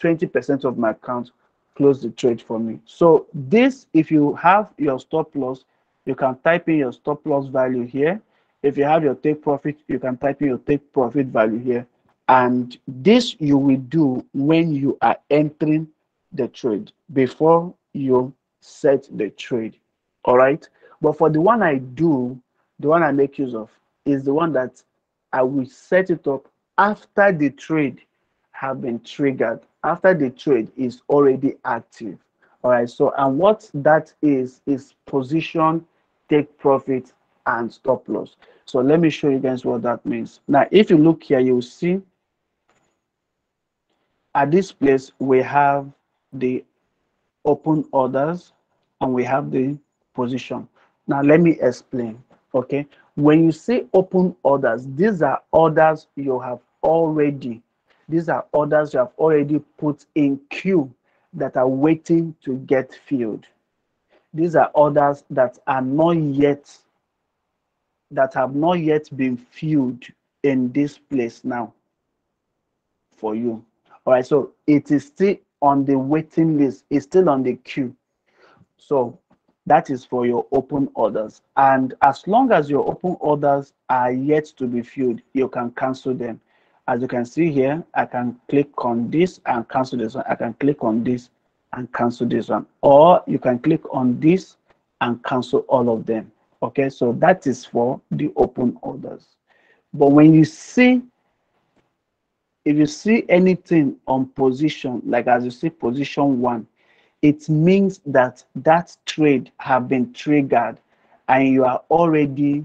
20% of my account, close the trade for me. So this, if you have your stop loss, you can type in your stop loss value here. If you have your take profit, you can type in your take profit value here. And this you will do when you are entering the trade before you set the trade. All right. But for the one I do, the one I make use of is the one that I will set it up after the trade have been triggered, after the trade is already active. All right. So, and what that is position, take profit, and stop loss. So let me show you guys what that means. Now, if you look here, you'll see at this place we have the open orders and we have the position. Now let me explain. Okay, when you say open orders, these are orders you have already, these are orders you have already put in queue that are waiting to get filled. These are orders that are not yet, that have not yet been filled in this place now for you. All right, so it is still on the waiting list, it's still on the queue. So that is for your open orders. And as long as your open orders are yet to be filled, you can cancel them. As you can see here, I can click on this and cancel this one. I can click on this and cancel this one. Or you can click on this and cancel all of them. Okay, so that is for the open orders. But when you see, if you see anything on position, like as you see position one, it means that that trade have been triggered and you are already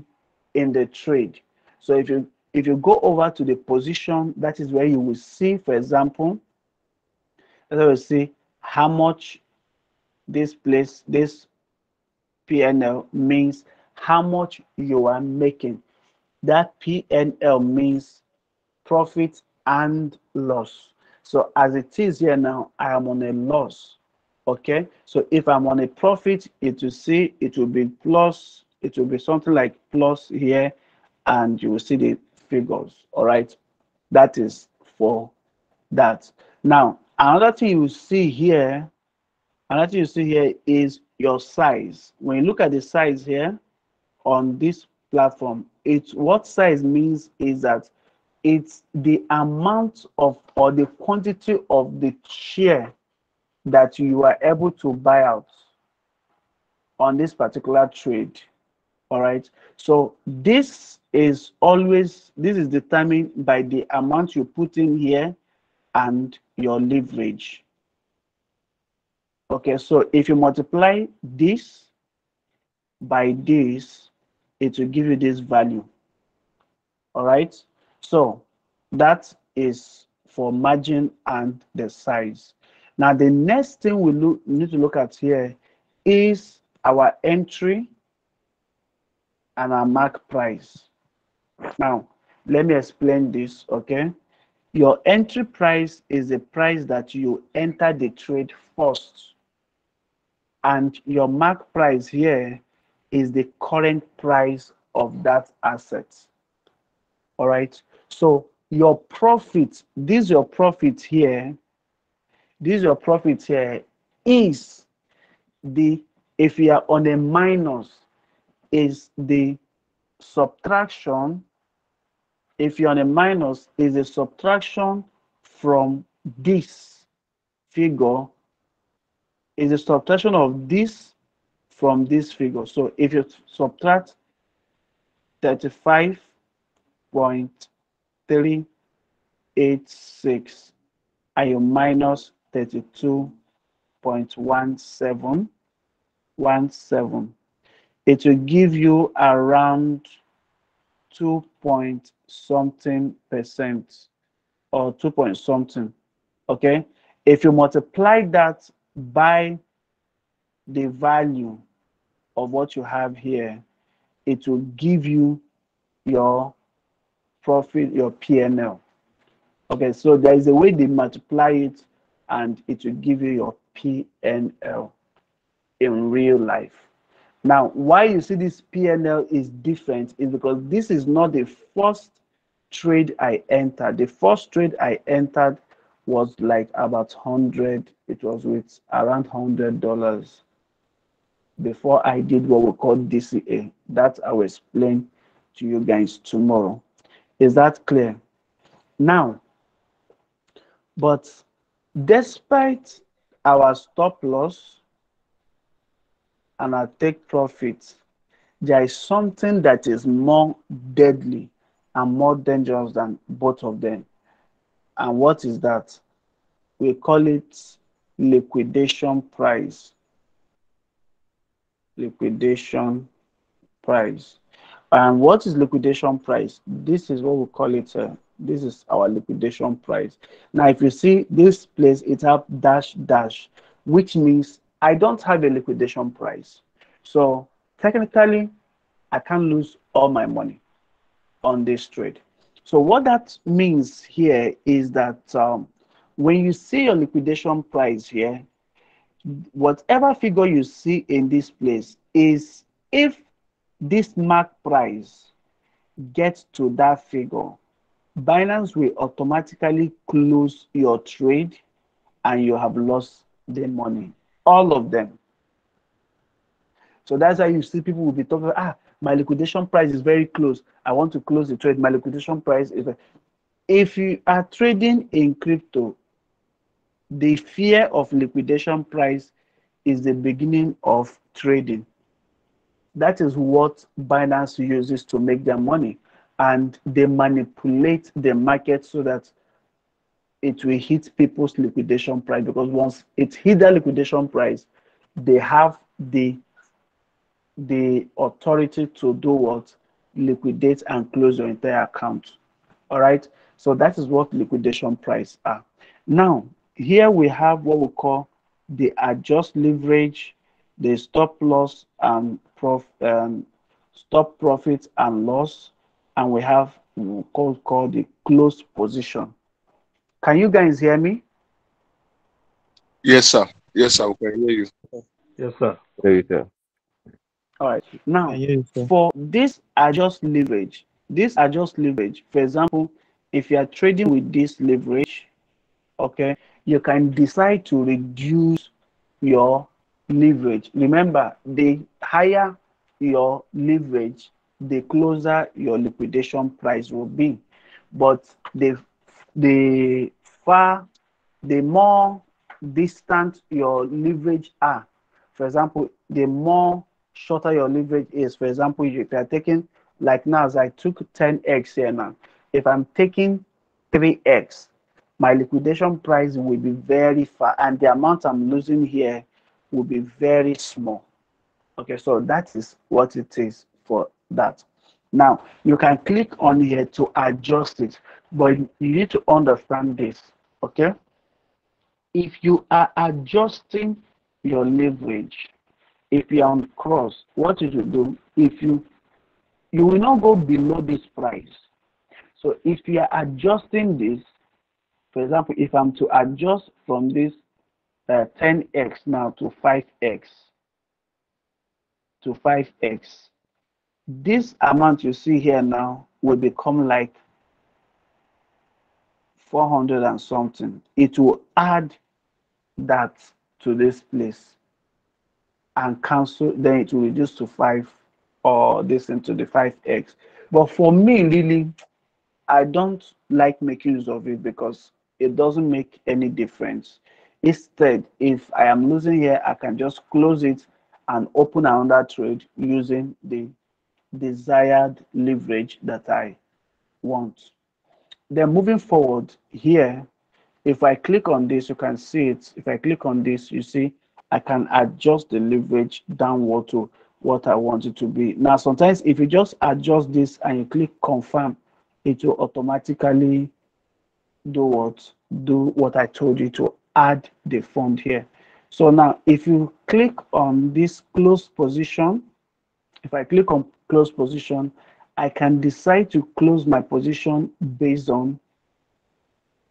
in the trade. So if you go over to the position, that is where you will see, for example, let us see how much this place, this PNL means how much you are making. That PNL means profit and loss. So as it is here now, I am on a loss. Okay, so if I'm on a profit, it will see, it will be plus, it will be something like plus here, and you will see the figures. All right, that is for that. Now, another thing you will see here, Another thing you see here is your size. When you look at the size here on this platform, it's what size means is that it's the amount of or the quantity of the share that you are able to buy out on this particular trade. All right. So this is determined by the amount you put in here and your leverage. Okay, so if you multiply this by this, it will give you this value. All right, so that is for margin and the size. Now the next thing we need to look at here is our entry and our mark price. Now let me explain this. Okay, your entry price is the price that you enter the trade first, and your mark price here is the current price of that asset. All right, so your profit, your profit here, your profit here is the, if you are on a minus, is the subtraction. If you're on a minus, is a subtraction from this figure, is a subtraction of this from this figure. So if you subtract 35.386 and you minus 32.1717, it will give you around 2 point something percent or 2 point something. Okay, if you multiply that by the value of what you have here, it will give you your profit, your PNL. Okay, so there is a way they multiply it and it will give you your PNL in real life. Now, why you see this PNL is different is because this is not the first trade I entered. The first trade I entered was like about 100. It was with around $100 before I did what we call DCA. That I will explain to you guys tomorrow. Is that clear? Now, but despite our stop loss and our take profit, there is something that is more deadly and more dangerous than both of them. And what is that? We call it liquidation price. Liquidation price. And what is liquidation price? This is what we call it. This is our liquidation price. Now, if you see this place, it have dash dash, which means I don't have a liquidation price. So technically, I can't lose all my money on this trade. So what that means here is that when you see your liquidation price here, whatever figure you see in this place is if this mark price gets to that figure, Binance will automatically close your trade and you have lost the money, all of them. So that's why you see people will be talking, my liquidation price is very close. I want to close the trade. My liquidation price is. If you are trading in crypto, the fear of liquidation price is the beginning of trading. That is what Binance uses to make their money. And they manipulate the market so that it will hit people's liquidation price, because once it hit the liquidation price, they have the authority to do what? Liquidate and close your entire account. All right, so that is what liquidation price are. Now here we have what we call the adjust leverage, the stop loss and stop profit and loss, and we have called the close position. Can you guys hear me? Yes, sir. Yes, sir. We can hear you. Yes, sir. There you go. All right. Now, Yes, sir. for this adjust leverage, for example, if you are trading with this leverage, okay, you can decide to reduce your leverage. Remember, the higher your leverage, the closer your liquidation price will be. But the far the more distant your leverage are. For example, the more shorter your leverage is. For example, if you are taking, like now, as I took 10x here now, if I'm taking 3x, my liquidation price will be very far, and the amount I'm losing here will be very small. Okay, so that is what it is for that. Now, you can click on here to adjust it, but you need to understand this. Okay, if you are adjusting your leverage, if you are on cross, what you should do, if you will not go below this price. So if you are adjusting this, for example, if I'm to adjust from this 10x now to 5x, this amount you see here now will become like 400 and something. It will add that to this place and cancel, then it will reduce to 5, or this into the 5x. But for me, really, I don't like making use of it because it doesn't make any difference. Instead, if I am losing here, I can just close it and open another trade using the desired leverage that I want. Then moving forward here, if I click on this, you can see it. If I click on this, you see I can adjust the leverage downward to what I want it to be. Now, sometimes if you just adjust this and you click confirm, it will automatically do what I told you to add the fund here. So now if you click on this close position, if I click on close position, I can decide to close my position based on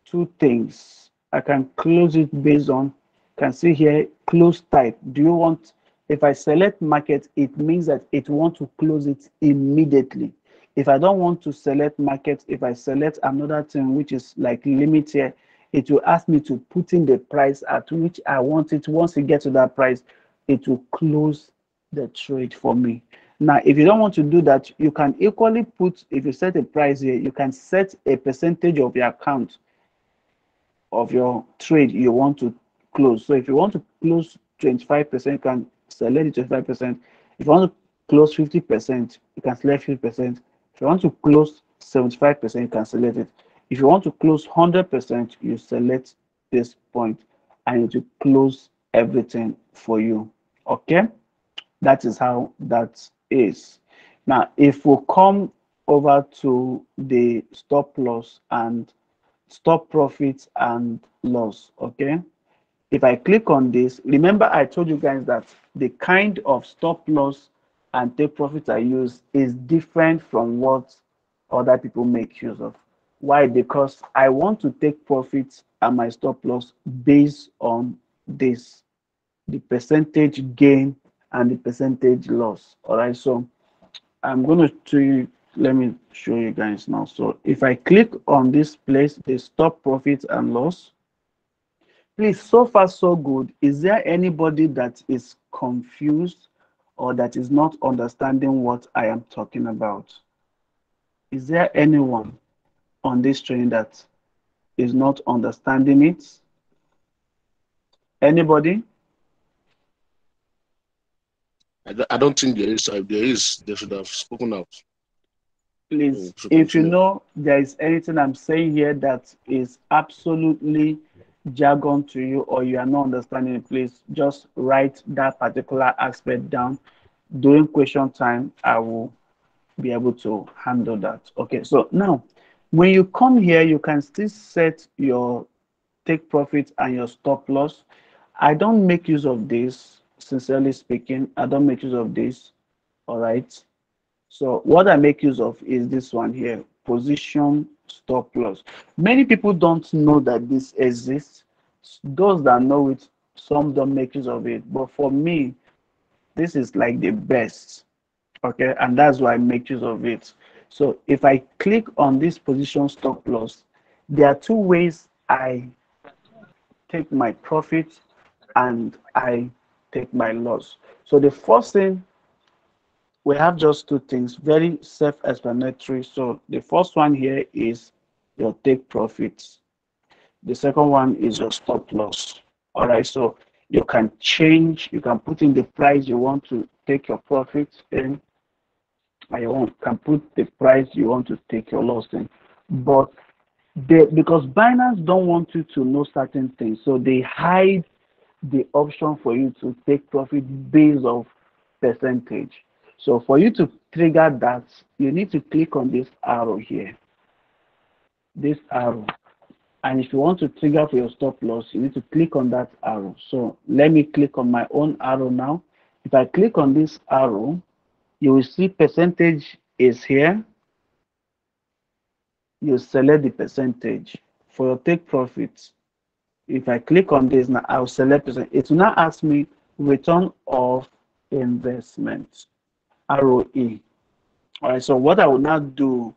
two things. I can close it based on, can see here, close type. Do you want, if I select market, it means that it wants to close it immediately. If I don't want to select market, if I select another thing, which is like limit here, it will ask me to put in the price at which I want it. Once it gets to that price, it will close the trade for me. Now, if you don't want to do that, you can equally put, if you set a price here, you can set a percentage of your account of your trade you want to close. So if you want to close 25%, you can select the 25%. If you want to close 50%, you can select 50%. If you want to close 75%, you can select it. If you want to close 100%, you select this point and it will close everything for you. Okay, that is how that is. Now, if we come over to the stop loss and stop profits and loss, okay, if I click on this, remember I told you guys that the kind of stop loss and take profit I use is different from what other people make use of. Why? Because I want to take profits and my stop loss based on this, the percentage gain and the percentage loss. All right, so I'm going to let me show you guys now. So if I click on this place, the stop profit and loss, please, so far so good. Is there anybody that is confused or that is not understanding what I am talking about? Is there anyone on this training that is not understanding it? Anybody? I don't think there is. If there is, they should have spoken out. Please, So if you continue. know there is anything I'm saying here that is absolutely jargon to you or you are not understanding it, please just write that particular aspect down. During question time, I will be able to handle that. Okay, so now when you come here, you can still set your take profit and your stop loss. I don't make use of this, sincerely speaking. I don't make use of this. All right. So what I make use of is this one here, position stop loss. Many people don't know that this exists. Those that know it, some don't make use of it. But for me, this is like the best. Okay, and that's why I make use of it. So if I click on this position stop loss, there are two ways I take my profit and I take my loss. So the first thing, we have just two things, very self-explanatory. So the first one here is your take profits. The second one is your stop loss. All right, so you can change, you can put in the price you want to take your profits in, and can put the price you want to take your loss in. But because Binance don't want you to know certain things, so they hide the option for you to take profit based off percentage. So for you to trigger that, you need to click on this arrow here, this arrow. And if you want to trigger for your stop loss, you need to click on that arrow. So let me click on my own arrow now. If I click on this arrow, you will see percentage is here. You select the percentage for your take profits. If I click on this now, I'll select percent. It will now ask me return of investment, ROE. All right, so what I will now do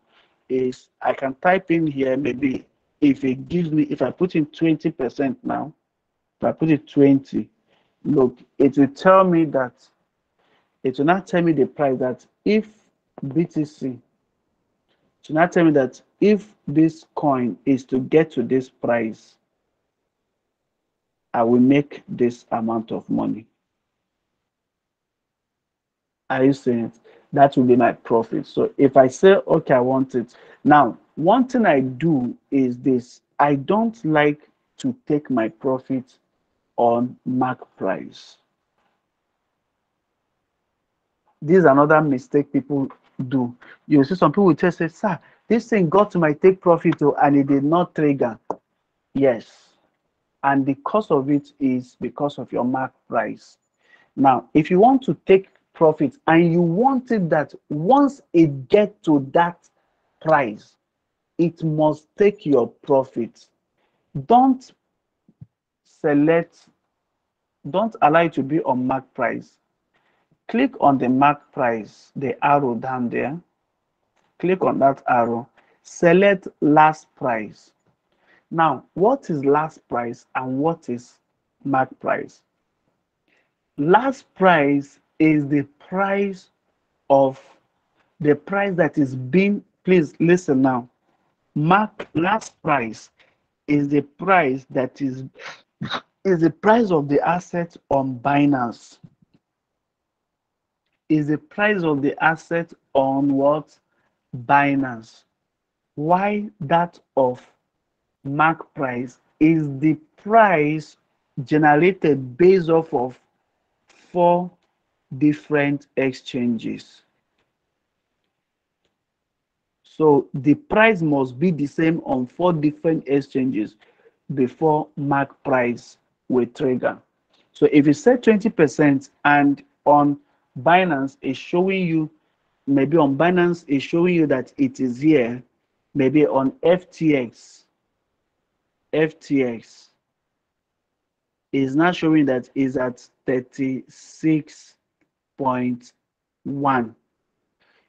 is I can type in here, maybe if it gives me, if I put in 20% now, if I put it 20, look, it will tell me that, it will not tell me the price that if BTC, it will not tell me that if this coin is to get to this price, I will make this amount of money. Are you seeing it? That will be my profit. So if I say, okay, I want it. Now, one thing I do is this. I don't like to take my profit on mark price. This is another mistake people do. You see some people will just say, sir, this thing got to my take profit and it did not trigger. Yes. And the cost of it is because of your mark price. Now, if you want to take profit and you want it that once it gets to that price, it must take your profit. Don't select, don't allow it to be on mark price. Click on the mark price, the arrow down there. Click on that arrow. Select last price. Now, what is last price and what is mark price? Last price is the price of the price that is being, please listen now. Mark last price is the price that is the price of the asset on Binance. Is the price of the asset on what? Binance. Why that of mark price is the price generated based off of 4 different exchanges. So the price must be the same on 4 different exchanges before mark price will trigger. So if you set 20% and on Binance is showing you, maybe on Binance is showing you that it is here, maybe on FTX is not showing that is at 36.1.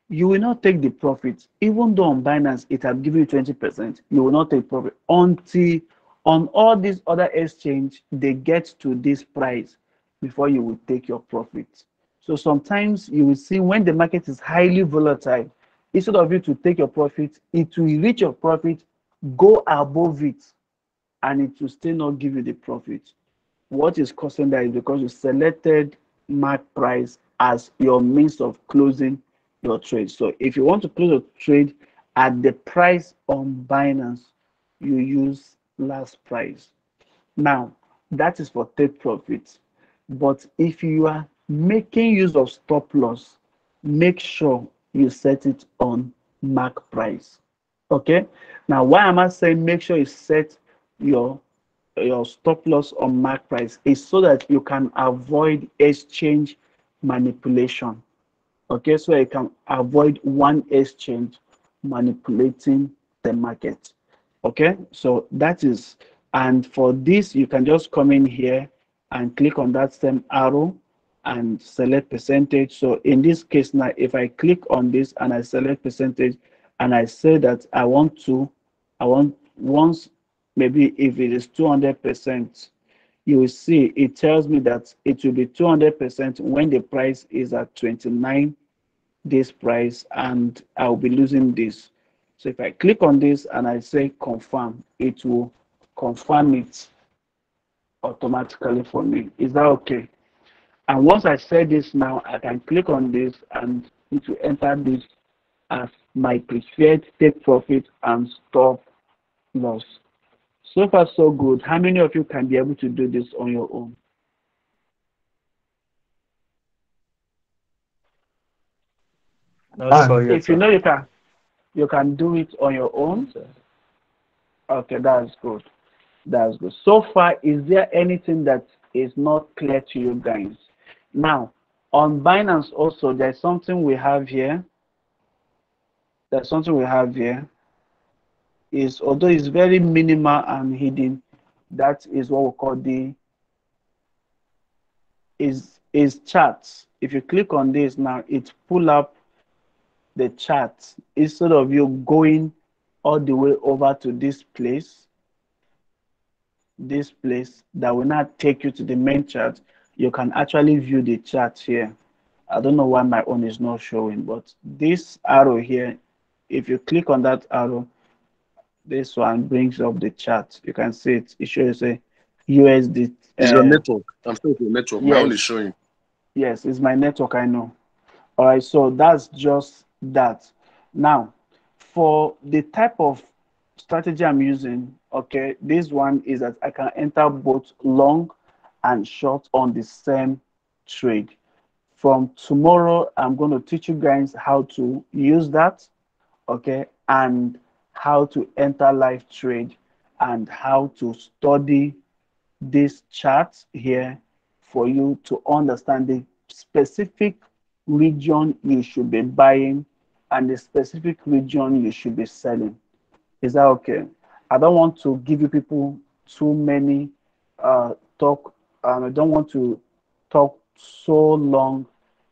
You will not take the profit, even though on Binance it has given you 20%. You will not take profit until on all these other exchange they get to this price before you will take your profit. So sometimes you will see when the market is highly volatile, instead of you to take your profit, it will reach your profit, go above it, and it will still not give you the profit. What is causing that is because you selected mark price as your means of closing your trade. So if you want to close a trade at the price on Binance, you use last price. Now, that is for take profits. But if you are making use of stop loss, make sure you set it on mark price. Okay. Now, why am I saying make sure you set your stop loss on mark price is so that you can avoid exchange manipulation. Okay, so you can avoid one exchange manipulating the market. Okay, so that is, and for this you can just come in here and click on that same arrow and select percentage. So in this case now, if I click on this and I select percentage and I say that I want once, maybe if it is 200%, you will see it tells me that it will be 200% when the price is at 29 this price, and I'll be losing this. So if I click on this and I say confirm, it will confirm it automatically for me. Is that okay? And once I say this now, I can click on this and it will enter this as my preferred take profit and stop loss. So far, so good. How many of you can be able to do this on your own? Not Ah, so yes, If you sir. know you can do it on your own. Okay, that's good. That's good. So far, is there anything that is not clear to you guys? Now, on Binance also, there's something we have here. There's something we have here. Is although it's very minimal and hidden, that is what we call the is charts. If you click on this now, it pull up the charts instead of you going all the way over to this place that will not take you to the main chart. You can actually view the chart here. I don't know why my own is not showing, but this arrow here, if you click on that arrow, this one brings up the chart. You can see it. It shows a USD. It's your network. I'm sure it's your network. My own is Yes, showing. yes, it's my network. I know. All right, so that's just that. Now, for the type of strategy I'm using, okay, this one is that I can enter both long and short on the same trade. From tomorrow, I'm going to teach you guys how to use that, okay, and how to enter live trade and how to study this chart here for you to understand the specific region you should be buying and the specific region you should be selling. Is that okay? I don't want to give you people too many talk. I don't want to talk so long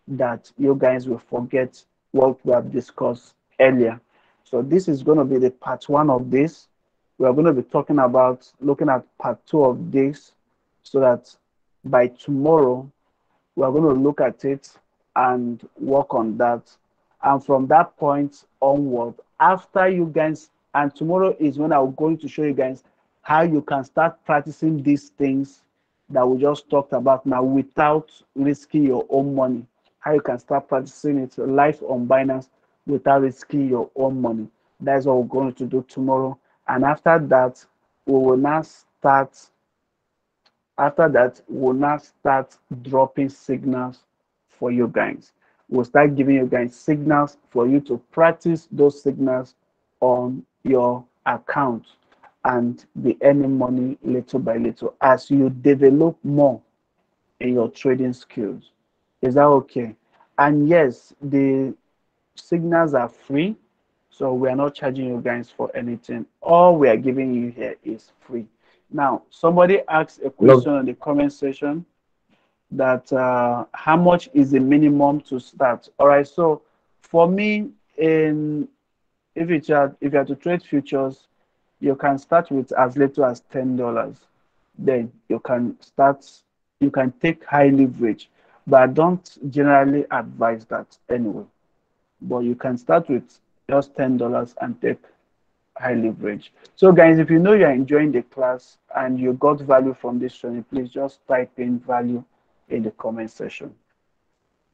that you guys will forget what we have discussed earlier. So this is going to be the part one of this. We are going to be talking about looking at part two of this, so that by tomorrow we're going to look at it and work on that. And from that point onward, after you guys, and tomorrow is when I'm going to show you guys how you can start practicing these things that we just talked about now without risking your own money. How you can start practicing it live on Binance without risking your own money. That's what we're going to do tomorrow. And we will now start after that, we'll now start dropping signals for you guys. We'll start giving you guys signals for you to practice those signals on your account and be earning money little by little as you develop more in your trading skills. Is that okay? And yes, the signals are free, so we are not charging you guys for anything. All we are giving you here is free. Now, somebody asked a Love. question on the comment section that how much is the minimum to start? All right, so for me, in if you are to trade futures, you can start with as little as $10. Then you can take high leverage, but I don't generally advise that anyway. But you can start with just $10 and take high leverage. So guys, if you know you're enjoying the class and you got value from this training, please just type in value in the comment section.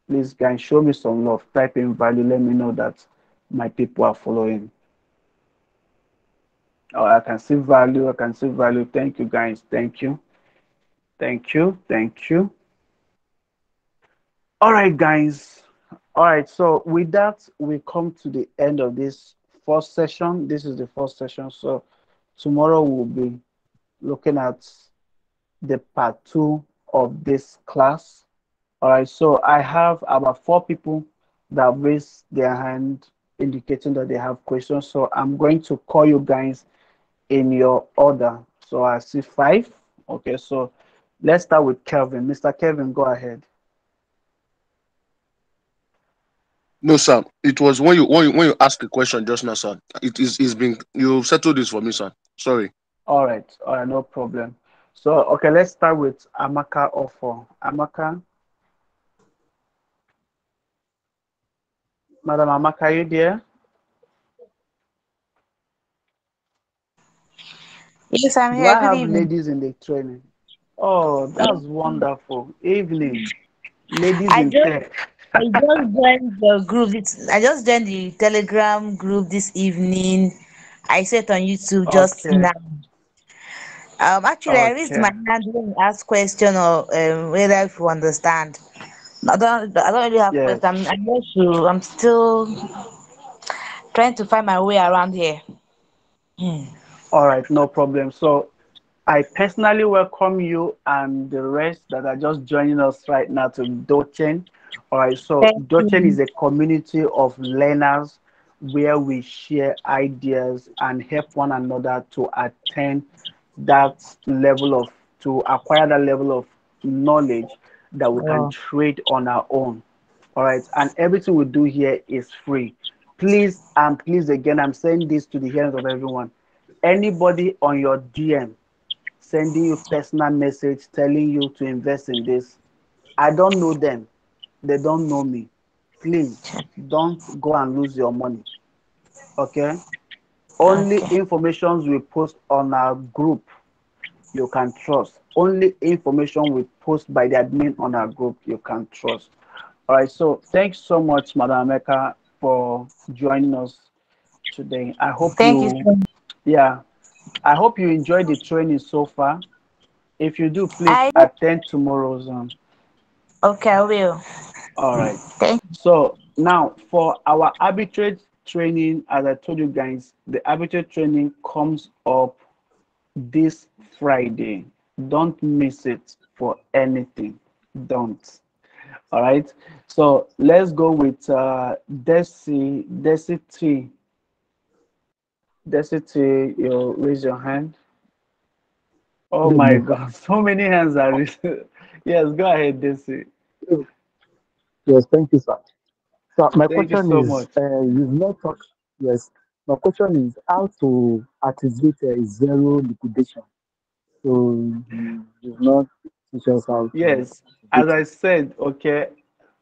Please guys, show me some love. Type in value. Let me know that my people are following. Oh, I can see value. I can see value. Thank you guys. Thank you. Thank you. Thank you. All right, guys. All right. So with that, we come to the end of this first session. This is the first session. So tomorrow we'll be looking at the part two of this class. All right, so I have about four people that raised their hand indicating that they have questions. So I'm going to call you guys in your order. So I see five. Okay, so let's start with Kelvin. Mr. Kevin, go ahead. No, sir. It was when you asked the question just now, sir. It is been you settled this for me, sir. Sorry. All right, no problem. So, okay, let's start with Amaka Ofo. Amaka, Madam Amaka, are you there? Yes, I'm Do here. I Good have evening. ladies in the training? Oh, that's Yes, wonderful. Evening, ladies I in just tech. I just joined the group. I just joined the Telegram group this evening. I saw it on YouTube just Okay, now. Actually, I raised okay, my hand when you ask question or whether if you understand. I don't really have question. yes. I'm not sure. I'm still trying to find my way around here. Hmm. All right, no problem. So, I personally welcome you and the rest that are just joining us right now to Dochen. All right, so Thank Dochen you. is a community of learners where we share ideas and help one another to attain that level of, to acquire that level of knowledge that we can Oh, trade on our own. All right, and everything we do here is free. Please and please again, I'm saying this to the hearings of everyone. Anybody on your DM sending you personal message telling you to invest in this. I don't know them. They don't know me. Please don't go and lose your money. Okay? Only okay. informations we post on our group you can trust. Only information we post by the admin on our group you can trust. All right. So thanks so much, Madam Emeka, for joining us today. I hope Thank you you, so much. yeah, I hope you enjoyed the training so far. If you do, please I attend tomorrow's. okay. I will. All right. Thank. So now for our arbitrage training, as I told you guys, the arbitrage training comes up this Friday. Don't miss it for anything. Don't. All right. So let's go with Desi T. Desi T, you raise your hand. Oh Good my evening, sir. God, so many hands are raised. Yes, go ahead, Desi. Yes, thank you, sir. So my Thank you question so is, much. you've not talked. Yes, my question is how to activate a zero liquidation. So you've not teach us how to Yes, as activate I it. said, okay,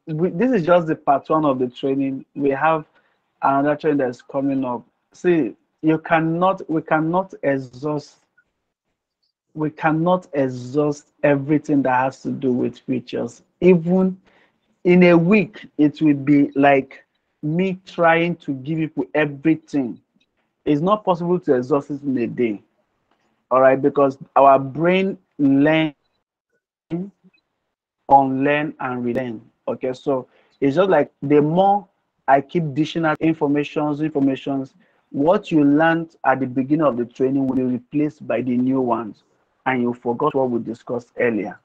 this is just the part one of the training. We have another training that's coming up. See, we cannot exhaust everything that has to do with features. Even in a week, it will be like me trying to give people everything. It's not possible to exhaust it in a day. All right, because our brain learn, unlearn, and relearn. Okay, so it's just like the more I keep dishing out informations, what you learned at the beginning of the training will be replaced by the new ones, and you forgot what we discussed earlier.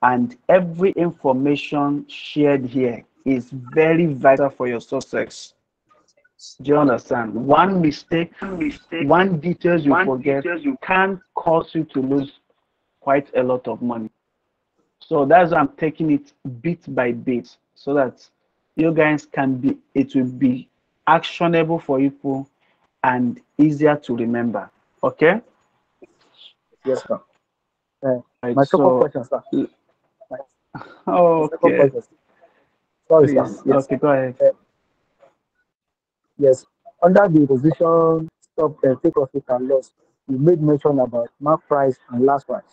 And every information shared here is very vital for your success. Do you understand? One mistake, one details you forget can cause you to lose quite a lot of money. So that's why I'm taking it bit by bit so that you guys can be, it will be actionable for people and easier to remember. Okay? Yes, sir. Uh, Right. my second So, question, sir. My, my second okay, question. Sorry, sir. please. Yes. Okay, go ahead. Uh, yes. Under the position stop take profit and loss, you made mention about mark price and last price.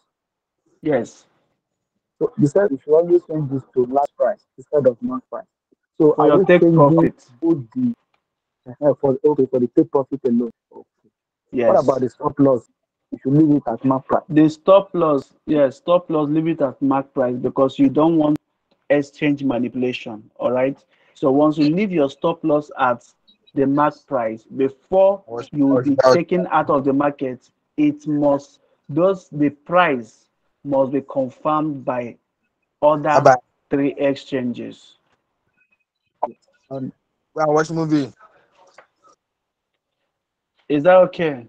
Yes. So you said we should always change this to last price instead of mark price. So For are your we take changing profit. both the for the take profit alone? Okay. What about Yes. the stop loss? We should leave it at mark price. The stop loss, yes, stop loss, leave it at mark price because you don't want exchange manipulation. All right. So once you leave your stop loss at the mark price before you will be taken out of the market, it must the price must be confirmed by other Bye. three exchanges. And Go and watch movie. Is that okay?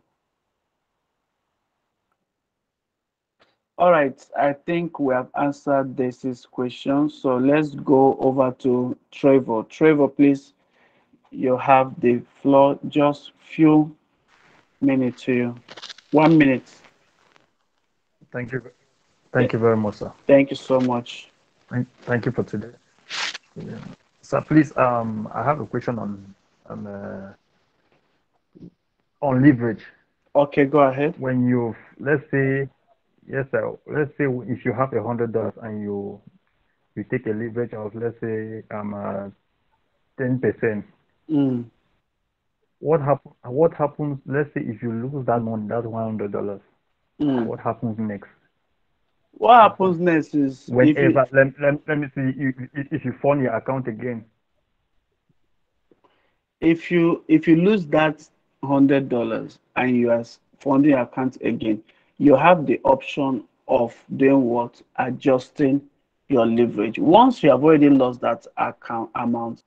All right, I think we have answered this question. So let's go over to Trevor. Trevor, please, you have the floor. Just few minutes to you. 1 minute. Thank you. Yeah, Thank you very much, sir. thank you so much. Thank you for today. Yeah. Sir, please, I have a question on leverage. Okay, go ahead. When you, let's say, yes, sir, let's say if you have $100 and you take a leverage of, let's say, 10%, Mm, what happens, let's say if you lose that money, that's $100, mm. what happens next? What Yes, sir. happens next is if you Whenever, let me see, if you fund your account again. if you lose that $100 and you are funding your account again, you have the option of doing what? Adjusting your leverage. Once you have already lost that account amount,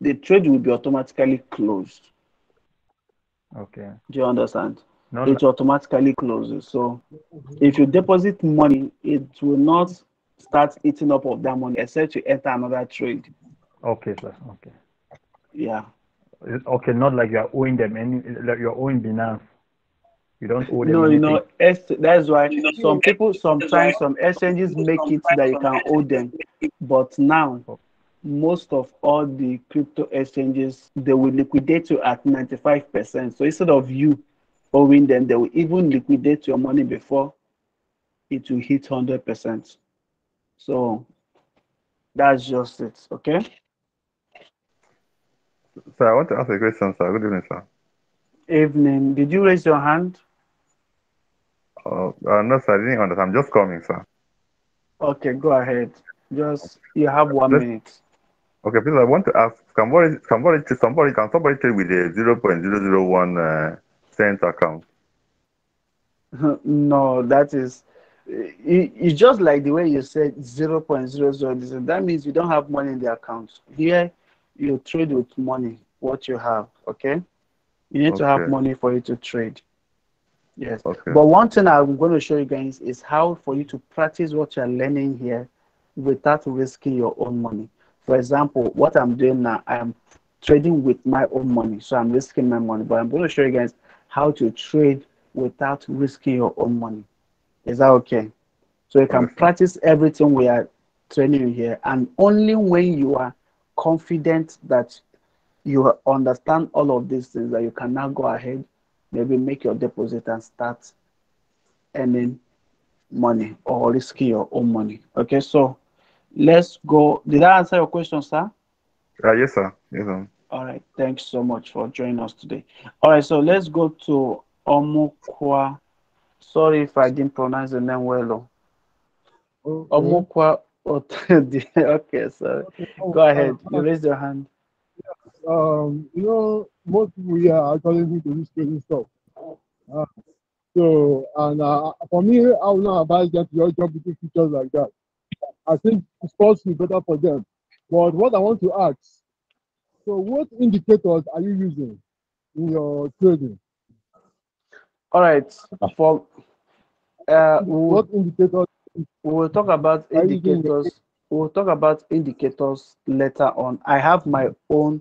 the trade will be automatically closed. Okay. Do you understand? Not It like, automatically closes. So if you deposit money, it will not start eating up of that money except you enter another trade. okay, sir. Okay. Yeah. Okay, not like you're owing them any, like you're owing Binance. You don't owe them No, anything. that's why some people sometimes some exchanges make it that you can owe them, but now Oh, most of all the crypto exchanges they will liquidate you at 95%. So instead of you owing them, they will even liquidate your money before it will hit 100%. So that's just it. Okay. Sir, I want to ask a question, sir. Good evening, sir. Evening. Did you raise your hand? No, sir, I didn't understand. I'm just coming, sir. Okay, go ahead. Just you have one Let's, minute. okay, please, I want to ask, can somebody trade with a 0.001 cent account? No, that is it's just like the way you said 0.00. That means you don't have money in the account. Here, you trade with money, what you have. Okay, you need to have Okay, money for you to trade. Yes, okay, but one thing I'm going to show you guys is how for you to practice what you're learning here without risking your own money. For example, what I'm doing now, I'm trading with my own money, so I'm risking my money. But I'm going to show you guys how to trade without risking your own money. Is that okay? So you can okay, sir. practice everything we are training you here, and only when you are confident that you understand all of these things that you can now go ahead, maybe make your deposit and start earning money or risking your own money. Okay, so let's go. Did I answer your question, sir? Yes, sir. Yes, sir. All right, thanks so much for joining us today. All right, so let's go to Omukwa. Sorry if I didn't pronounce the name well. Okay. Omukwa Otedi. Okay, sorry. Okay. Go ahead. You raised your hand. Most people here are actually need to this trading stuff. Uh, so, for me, I will not advise them to just jump into features like that. I think sports is better for them. But what I want to ask, so what indicators are you using in your trading? All right. For What indicators we will talk about are you using in your indicators. We will talk about indicators later on. I have my own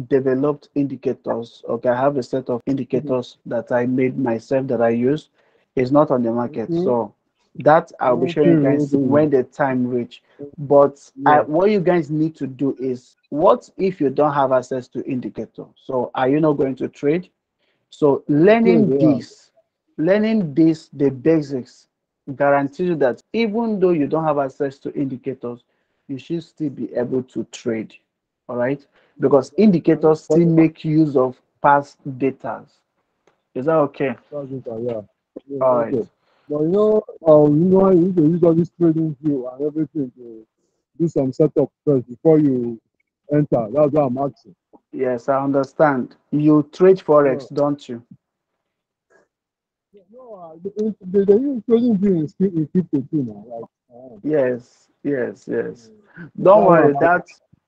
developed indicators. Okay, I have a set of trading? indicators that I made myself that I use. It's not on the market, Okay. so that I'll be showing Okay. you guys Okay. when the time reach. But Yeah. what you guys need to do is, what if you don't have access to indicator? So are you not going to trade? So Trade. Yeah. learning this, the basics, guarantees you that even though you don't have access to indicators, you should still be able to trade. All right, because indicators still make use of past data. Is that okay? That's it. Yeah. Yeah. All right. Okay. But you need to use all this trading view and everything to do some setup first before you enter. That's what I'm asking. Yes, I understand. You trade Yeah. forex, don't you? No, they use trading view in crypto too now. Yes, yes, yes. Mm, Don't that's what worry. I'm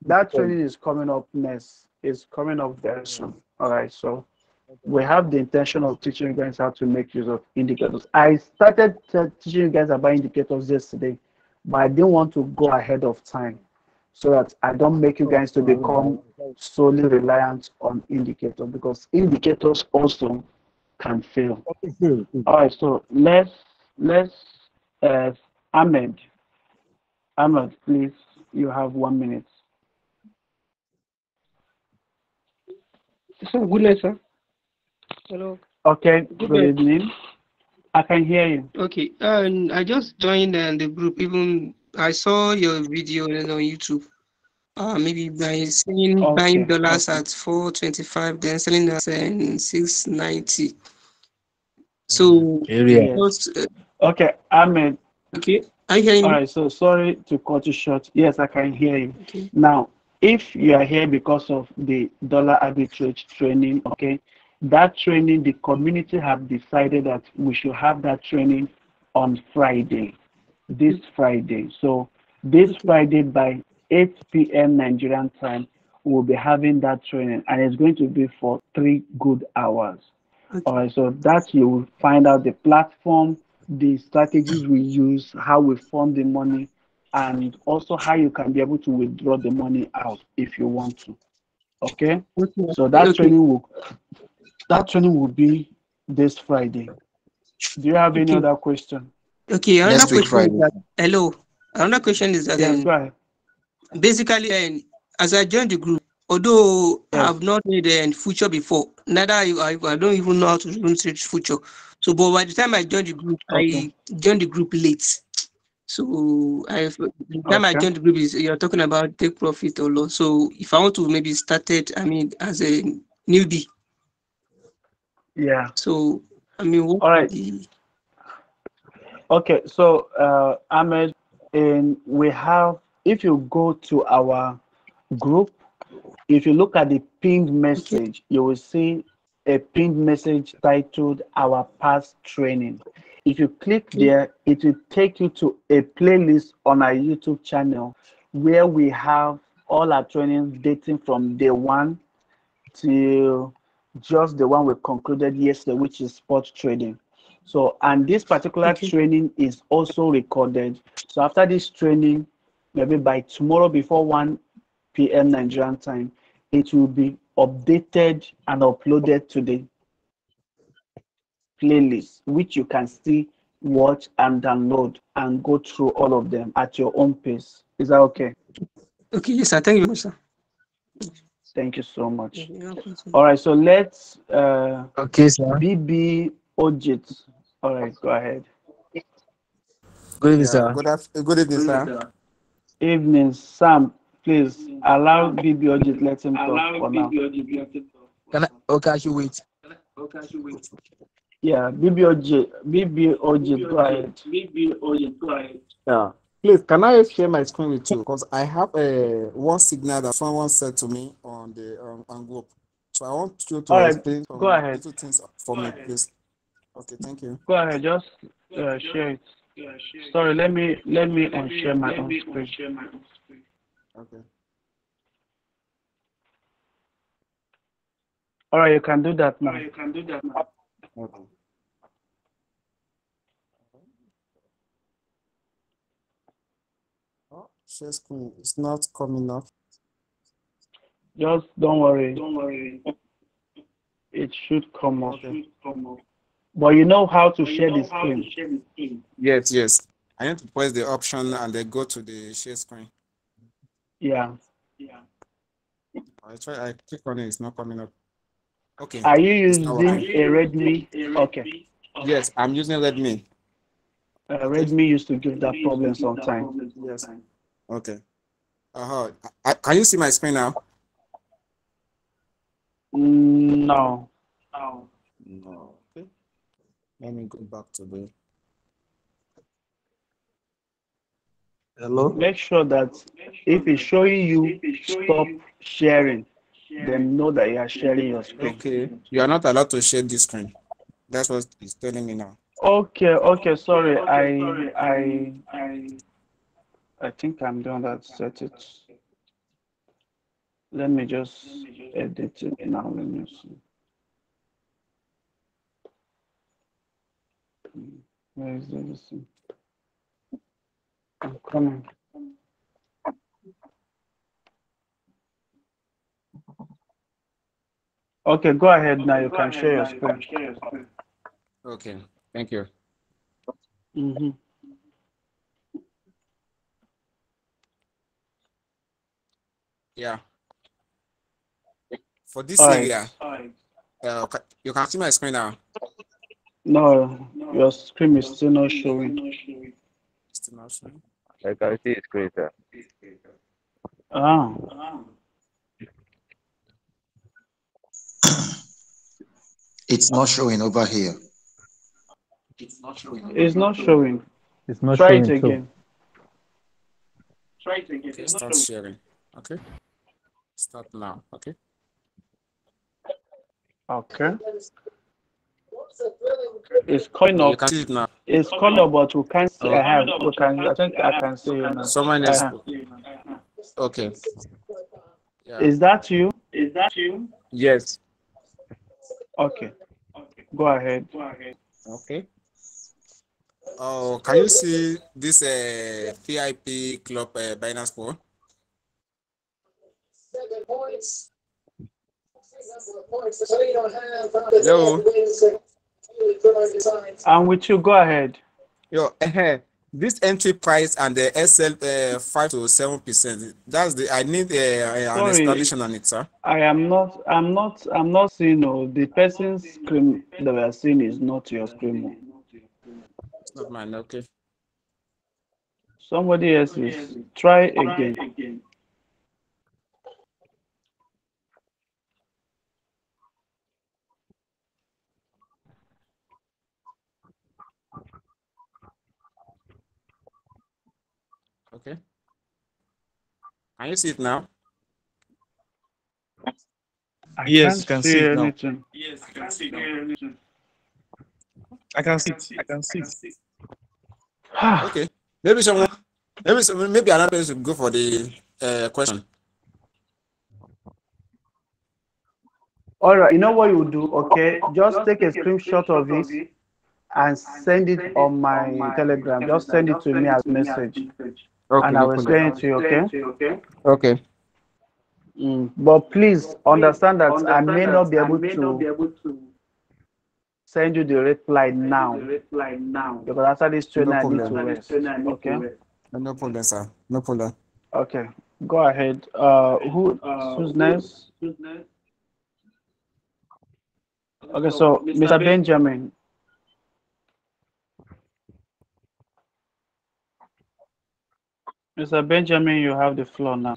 That asking. training is coming up next. It's coming up very Yeah. soon. All right. So Okay. we have the intention of teaching you guys how to make use of indicators. I started teaching you guys about indicators yesterday, but I didn't want to go ahead of time so that I don't make you No, guys to become solely reliant on indicators, because indicators also can fail. okay. All right, so let's Uh, Ahmed, Ahmed, please, you have 1 minute. So good night, sir. Hello. Okay, Good good night. evening. I can hear you. Okay. And I just joined the group. Even I saw your video on YouTube. Maybe by selling buying Okay, dollars okay, at 425, then selling at 690. So Area. yes. just Okay, Ahmed. okay. Are you hearing All me? right, so sorry to cut you short. Yes, I can hear you. Okay. Now, if you are here because of the dollar arbitrage training, okay, that training, the community have decided that we should have that training on Friday, this Friday. So this Okay. Friday by 8 p.m. Nigerian time, we'll be having that training, and it's going to be for 3 good hours. All Okay. right, so that you will find out the platform, the strategies we use, how we fund the money, and also how you can be able to withdraw the money out if you want to. Okay, Okay. so Okay. that training will be this Friday. Do you have any Okay. other question? Okay. Another Next week question is Friday. that hello. Another question is that Yes, go ahead. basically as I joined the group, although I Yes. have not made a future before, neither I don't even know how to run search future. So, but by the time I joined the group, Okay. I joined the group late. So, the time I Okay. joined the group is you're talking about take profit or loss. So, if I want to maybe start it, I mean, as a newbie, Yeah. so I mean, what All are right. the Okay. So, Ahmed, and we have, if you go to our group, if you look at the pinned okay, message, you will see a pinned message titled Our Past Training. If you click okay, there, it will take you to a playlist on our YouTube channel where we have all our trainings dating from day one till just the one we concluded yesterday, which is sports trading. So, and this particular okay, training is also recorded. So, after this training, maybe by tomorrow before 1 p.m. Nigerian time, it will be updated and uploaded to the playlist, which you can still watch and download and go through all of them at your own pace. Is that okay? okay. Yes, sir. Thank you very much, sir. Thank you so Okay, much. you have All continue. right, so let's Okay, sir. BB Ojit. All right, go ahead. Good evening, Yeah, sir. good evening, sir. Evening, Sam. Please allow BB Ojit. Let him talk for now. Can I? Okay, I should wait. Yeah, BB Ojit. BB Ojit, go ahead. Yeah. Please, can I share my screen with you? Because I have a one signal that someone said to me on the on group. So I want you All to right, explain go some ahead. little things for me, please. Okay, thank you. Go ahead. Just share it. Sorry, let me unshare my own screen. Okay. All right, you can do that now. Okay. Oh, share screen. It's not coming up. Just don't worry. It should come up. Okay. But you know how to share the screen. Yes, yes. I need to press the option and then go to the share screen. Yeah. I click on it, it's not coming up. Okay, Are you it's not using working. a Redmi? Okay. Yes, I'm using Redmi. Okay. Redmi used to give that problem sometimes. Yes. Okay. Uh-huh. Can you see my screen now? No. No. Okay. Let me go back to the. Hello? Make sure that if it's showing you stop sharing, then know that you are sharing your screen. Okay. You are not allowed to share this screen. That's what it's telling me now. Okay, okay, sorry. I think I'm done that set it. Let me just edit it now. Let me see. Where is this? I'm coming. Okay, go ahead now. You can share your screen. Okay. Thank you. Mm-hmm. Yeah. For this All right. area, you can see my screen now. No, your screen is still not showing. Still not showing. I can see it's greater. Ah, It's not showing over here. it's not showing. It's not Try it showing too. again. Okay, start sharing. Okay, start now. Okay. Okay. It's coming Okay, you up. can see it now. It's coming up, but we can't see. Oh, I have. We can. I think I can see you now. someone is Uh-huh. okay. Yeah. Is that you? Yes. Okay. Go ahead. Okay. Oh, can you see this VIP club Binance Pool? Hello. I'm with you. Go ahead. Yo, this entry price and the SL 5 to 7%. That's the I need an Sorry, explanation on it, sir. I am not. I'm not seeing. Oh, the person's screen that we are seeing is not your screen. Oh. It's not mine. Okay. Somebody else is. Try again. Okay. Can you see it now? I Yes, can't I can see see it now. anything. I can see it. I can see it. Okay. Maybe someone. Maybe another person should go for the question. All right. You know what you will do? Okay. Just take a screenshot of it and send it on my Telegram. Just send it to me as message, Okay, and I no will problem. explain it to you. Okay. Okay. But please understand that I may not be able to send you the reply now because after this training No I need to problem. rest. Okay. No problem, sir. No problem. Okay. Go ahead. Who's next? Okay. So Mr. Benjamin. Mr. Benjamin, you have the floor now.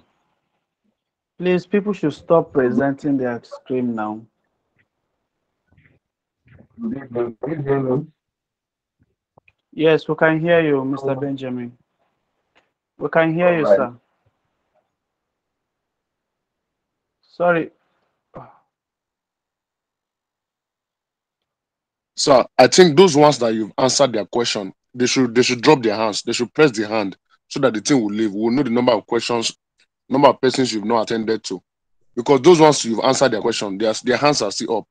Please, people should stop presenting their screen now. Good evening. Yes, we can hear you, Mr. Benjamin. We can hear you, All right. sir. Sorry. So I think those ones that you've answered their question, they should drop their hands. They should press the hand so that the thing will leave. We'll know the number of questions, number of persons you've not attended to. Because those ones you've answered their question, their hands are still up.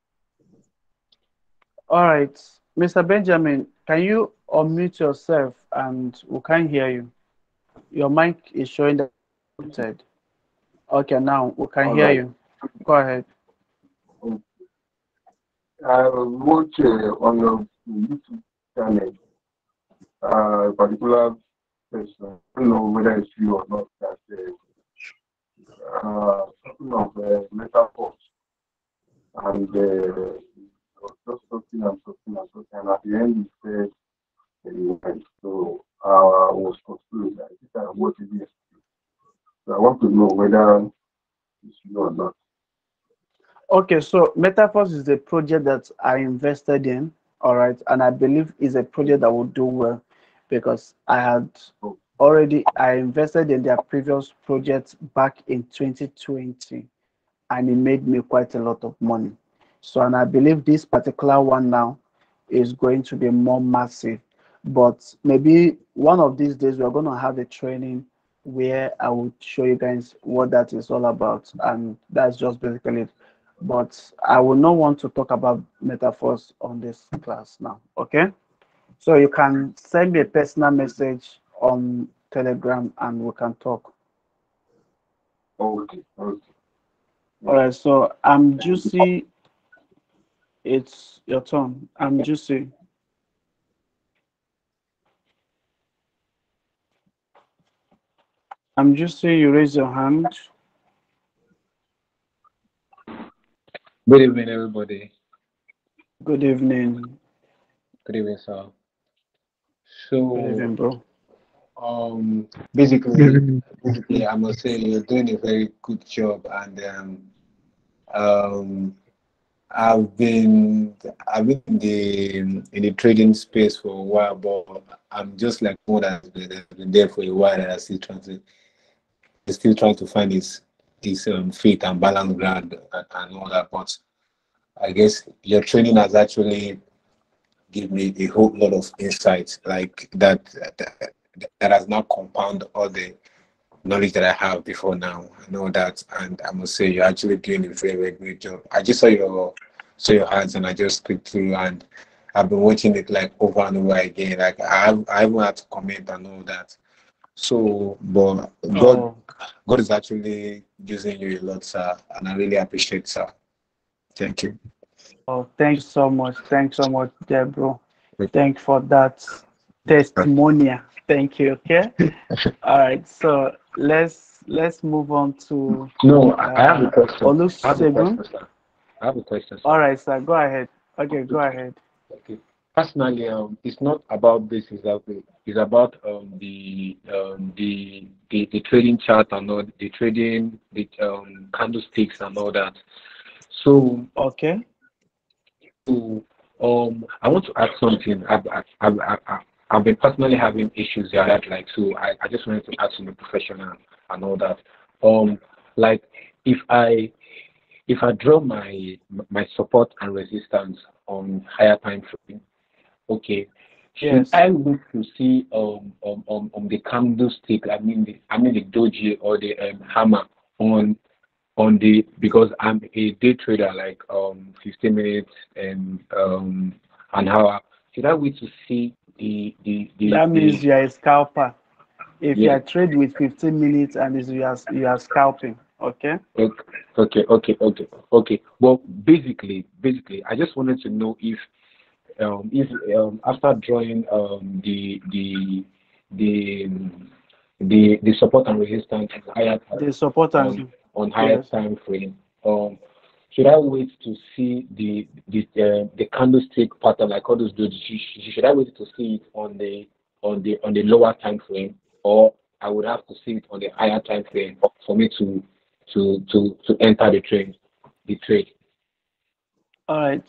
All right. Mr. Benjamin, can you unmute yourself and we can hear you? Your mic is showing that it's muted. Okay, now we can All hear right. you. Go ahead. I watch on your YouTube channel a particular person. I don't know whether it's you or not. That talking of metaphors and just talking and talking and talking. And at the end, he said he went. So I was confused. I think what is it? So I want to know whether it's you or not. Okay, so Metaphors is a project that I invested in, all right, and I believe is a project that will do well because I invested in their previous project back in 2020 and it made me quite a lot of money. So, and I believe this particular one now is going to be more massive. But maybe one of these days we're going to have a training where I will show you guys what that is all about, and that's just basically it. But I will not want to talk about metaphors on this class now. Okay, so you can send me a personal message on Telegram and we can talk. Okay. Okay. All right, so I'm Juicy. It's your turn. I'm Juicy. I'm Juicy. You raise your hand. Good evening, everybody. Good evening. Good evening, sir. Good evening, So, bro. um, Good basically, evening. basically, I must say you're doing a very good job, and um, I've been in the trading space for a while, but I'm just like one that's been there for a while, and still trying to find his faith and balance ground and all that. But I guess your training has actually give me a whole lot of insights like that has now compound all the knowledge that I have before now. I know that, and I must say you're actually doing a very, very great job. I just saw your ads and I just clicked through, and I've been watching it like over and over again. Like I even had to comment and all that. So, but God Oh, God is actually using you a lot, sir, and I really appreciate, sir. Thank you. oh, thank you so much. Thanks so much, there, bro. Thank for that testimonial. Thank you. Okay. All right. So let's move on to No, I have a question. I have a Olusegun. question, sir. I have a question, All sir. right, sir. Go ahead. Okay, go ahead. Okay. Personally, it's not about this exactly. It's about the trading chart and all the trading the candlesticks and all that. So, Okay. I want to ask something. I've been personally having issues there. That like so I just wanted to ask from a professional and all that. Like if I if I draw my support and resistance on higher time frame. Okay. Should Yes. I look to see the candlestick? I mean the doji or the hammer on the because I'm a day trader like 15 minutes and an hour. Should I wait to see That the means you are a scalper. If you yeah. are trade with 15 minutes and you are scalping. Okay. Okay, okay. Well, basically, I just wanted to know if after drawing the the support and resistance on higher The support on and on higher yes. time frame, should I wait to see the candlestick pattern like all those do? Should I wait to see it on the lower time frame, or I would have to see it on the higher time frame for me to enter the trade? All right.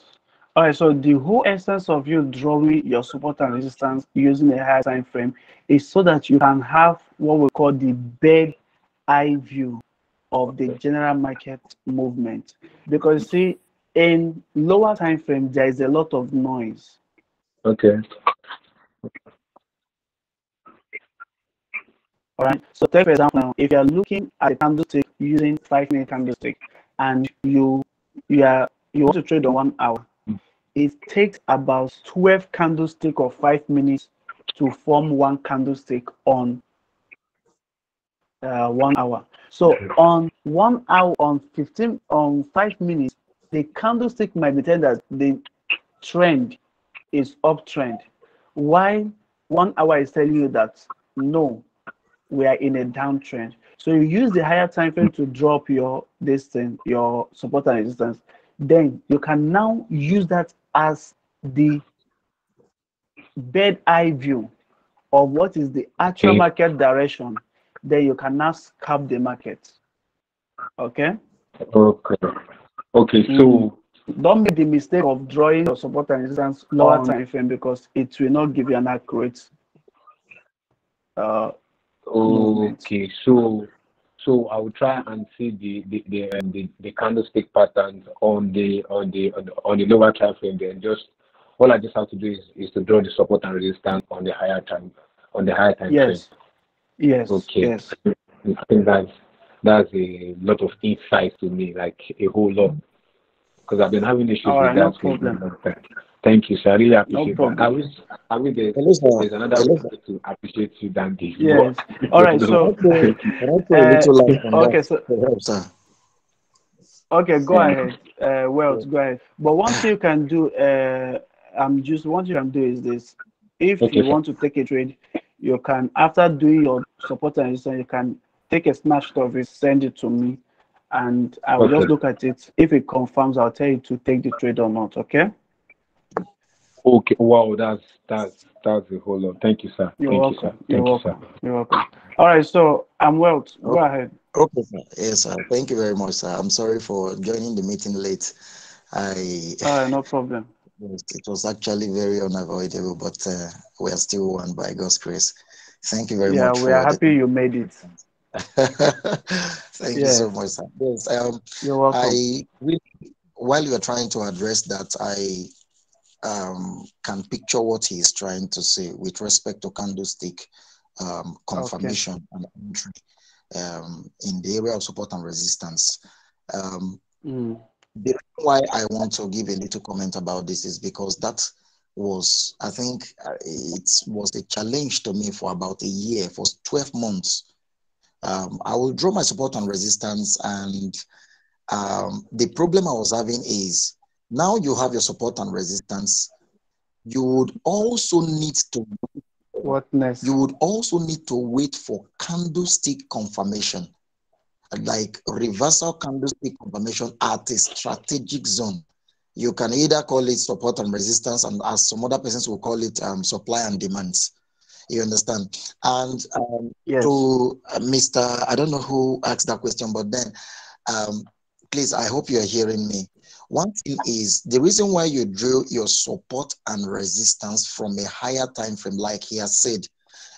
All right. So the whole essence of you drawing your support and resistance using a higher time frame is so that you can have what we call the bird eye view of the general market movement. Because see, in lower time frame, there is a lot of noise. Okay. All right. So take for example now, if you are looking at a candlestick using 5 minute candlestick and you want to trade on 1 hour, it takes about 12 candlestick of 5 minutes to form one candlestick on 1 hour. So on 1 hour, on 15, on 5 minutes, the candlestick might be telling that the trend is uptrend, while 1 hour is telling you that no, we are in a downtrend. So you use the higher time frame to drop your distance, your support and resistance. Then you can now use that as the bird eye view of what is the actual Okay. market direction. Then you can now scalp the market. Okay. Okay. Okay. Mm. So Don't make the mistake of drawing your support and resistance lower time frame because it will not give you an accurate uh, movement. okay. So I will try and see the candlestick patterns on the lower time frame. Then just all I just have to do is to draw the support and resistance on the higher time frame. Yes, yes, Okay. yes. I think that's a lot of insight to me, like a whole lot, because I've been having issues All with right, no that for a very problem. long time. Thank you, sir. I really No appreciate that. I problem. wish there's Hello, sir. another way Hello, sir. to appreciate you than this, but Yes. All right. Can I So, throw, thank you. can I throw a uh, little light on that okay. So, to help, sir? okay. Go ahead. Yeah. Go ahead. But one thing you can do, one thing you can do is this: if Okay, you sir. want to take a trade, you can after doing your support and resistance, you can take a snapshot of it, send it to me, and I will Okay. just look at it. If it confirms, I'll tell you to take the trade or not. Okay? Okay. Wow, that's a whole lot. Thank you, sir. You're Thank you, sir. welcome. You're Thank you, sir. welcome. You're welcome. All right. So I'm Welt. Go Okay, ahead. okay, sir. Yes, sir. Thank you very much, sir. I'm sorry for joining the meeting late. I All right. No problem. Yes, it was actually very unavoidable, but we are still one by God's grace. Thank you very Yeah, much we are for the happy you made it. Thank you so Yes. much, sir. Yes, You're welcome. I really, while you are trying to address that, I can picture what he is trying to say with respect to candlestick Okay. confirmation and entry in the area of support and resistance. Um, Mm. the reason why I want to give a little comment about this is because that was, I think, it was a challenge to me for about a year, for 12 months. I will draw my support and resistance, and the problem I was having is now you have your support and resistance. You would also need to What next? you would also need to wait for candlestick confirmation, like reversal candlestick confirmation at a strategic zone. You can either call it support and resistance, and as some other persons will call it supply and demands. You understand? And Yes. to Mr. I don't know who asked that question, but then please, I hope you are hearing me. One thing is the reason why you drew your support and resistance from a higher time frame, like he has said,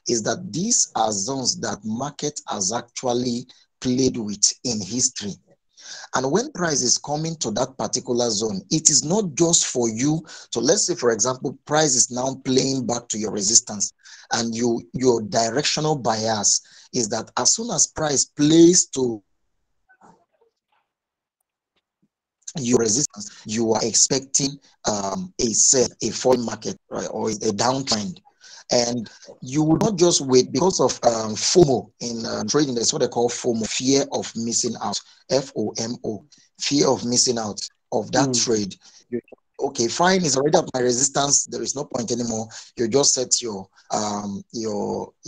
is that these are zones that market has actually played with in history. And when price is coming to that particular zone, it is not just for you. So let's say, for example, price is now playing back to your resistance, and your directional bias is that as soon as price plays to your resistance, you are expecting a sell, a fall market, right, or a downtrend. And you would not just wait because of FOMO in trading. That's what they call FOMO, fear of missing out, FOMO, fear of missing out of that trade. Okay, fine, it's already at my resistance. There is no point anymore. You just set you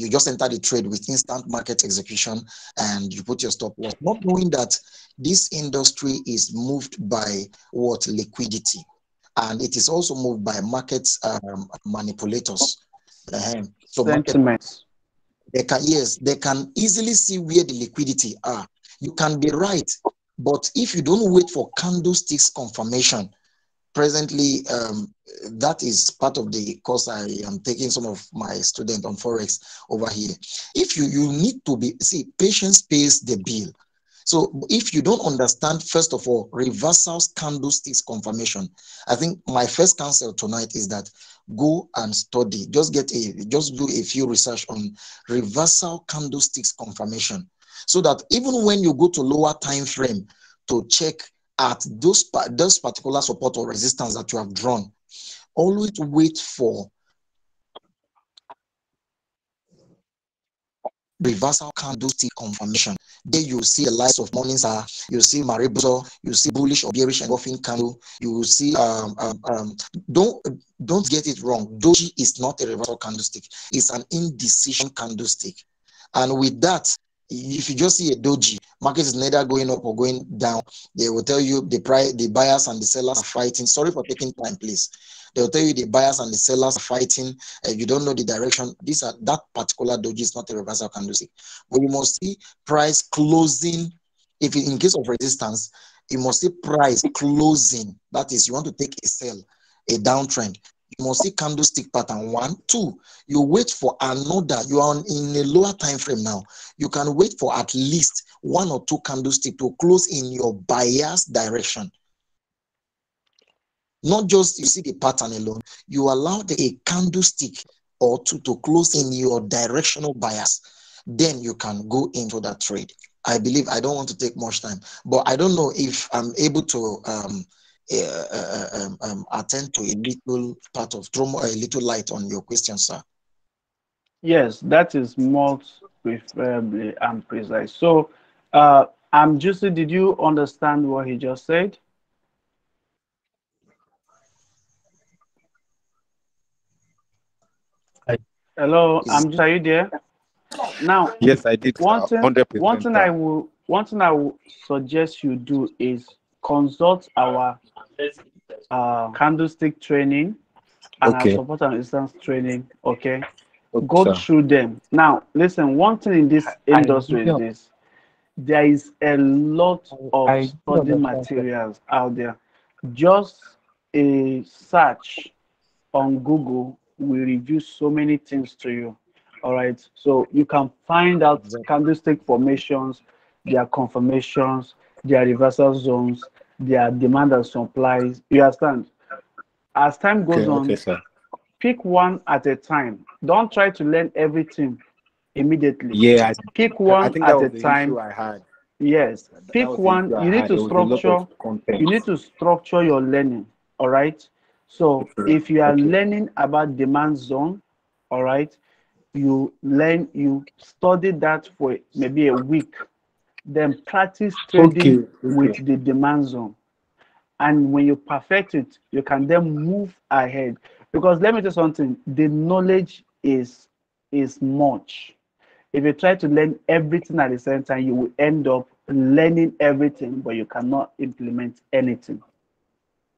just enter the trade with instant market execution, and you put your stop loss, not knowing that this industry is moved by what liquidity, and it is also moved by market manipulators. So market, Sentiments. they can easily see where the liquidity are. You can be right, but if you don't wait for candlesticks confirmation, presently that is part of the course I am taking some of my students on forex over here. If you need to be, see, patience pays the bill. So if you don't understand, first of all, reversals candlesticks confirmation, I think my first counsel tonight is that go and study, just do a few research on reversal candlesticks confirmation, so that even when you go to lower time frame to check at those particular support or resistance that you have drawn, always wait for reversal candlestick confirmation. There you see the lights of Morningstar, you see Mariboso, you see bullish or bearish engulfing candle, you will see don't get it wrong. Doji is not a reversal candlestick, it's an indecision candlestick. And with that, if you just see a doji, market is neither going up or going down, they will tell you the buyers and the sellers are fighting. Sorry for taking time, please. They'll tell you the buyers and the sellers are fighting. You don't know the direction. That particular doji is not a reversal candlestick. But you must see price closing. If in case of resistance, you must see price closing. That is, you want to take a sell, a downtrend. You must see candlestick pattern 1, 2. You wait for another. You are in a lower time frame now. You can wait for at least 1 or 2 candlestick to close in your bias direction. Not just you see the pattern alone, you allow a candlestick or two to close in your directional bias. Then you can go into that trade. I believe, I don't want to take much time, but I don't know if I'm able to attend to a little part of, throw a little light on your question, sir. Yes, that is more preferably and precise. So, I'm just, did you understand what he just said? Hello, I'm just, are you there? Now, Yes, I did, sir. one thing 100%, I sir. will one thing I would suggest you do is consult our candlestick training and our Okay. support and resistance training. Okay, Okay, go sir. through them. Now, listen. One thing in this industry is this: there is a lot of I do study understand that. materials out there. Just a search on Google will review so many things to you. All right. So you can find out Exactly. candlestick formations, their conformations, their reversal zones, their demand and supplies. You understand? As time goes Okay, okay, on, sir. pick one at a time. Don't try to learn everything immediately. Yeah, Pick I one think that at was a the issue time. I had. Yes, That pick was the one. issue I You need had. to There was a lot of structure. content. You need to structure your learning. All right. So if you are Okay. learning about demand zone, all right, you study that for maybe a week, then practice trading Okay. Okay. with the demand zone. And when you perfect it, you can then move ahead. Because let me tell you something, the knowledge is much. If you try to learn everything at the same time, you will end up learning everything, but you cannot implement anything.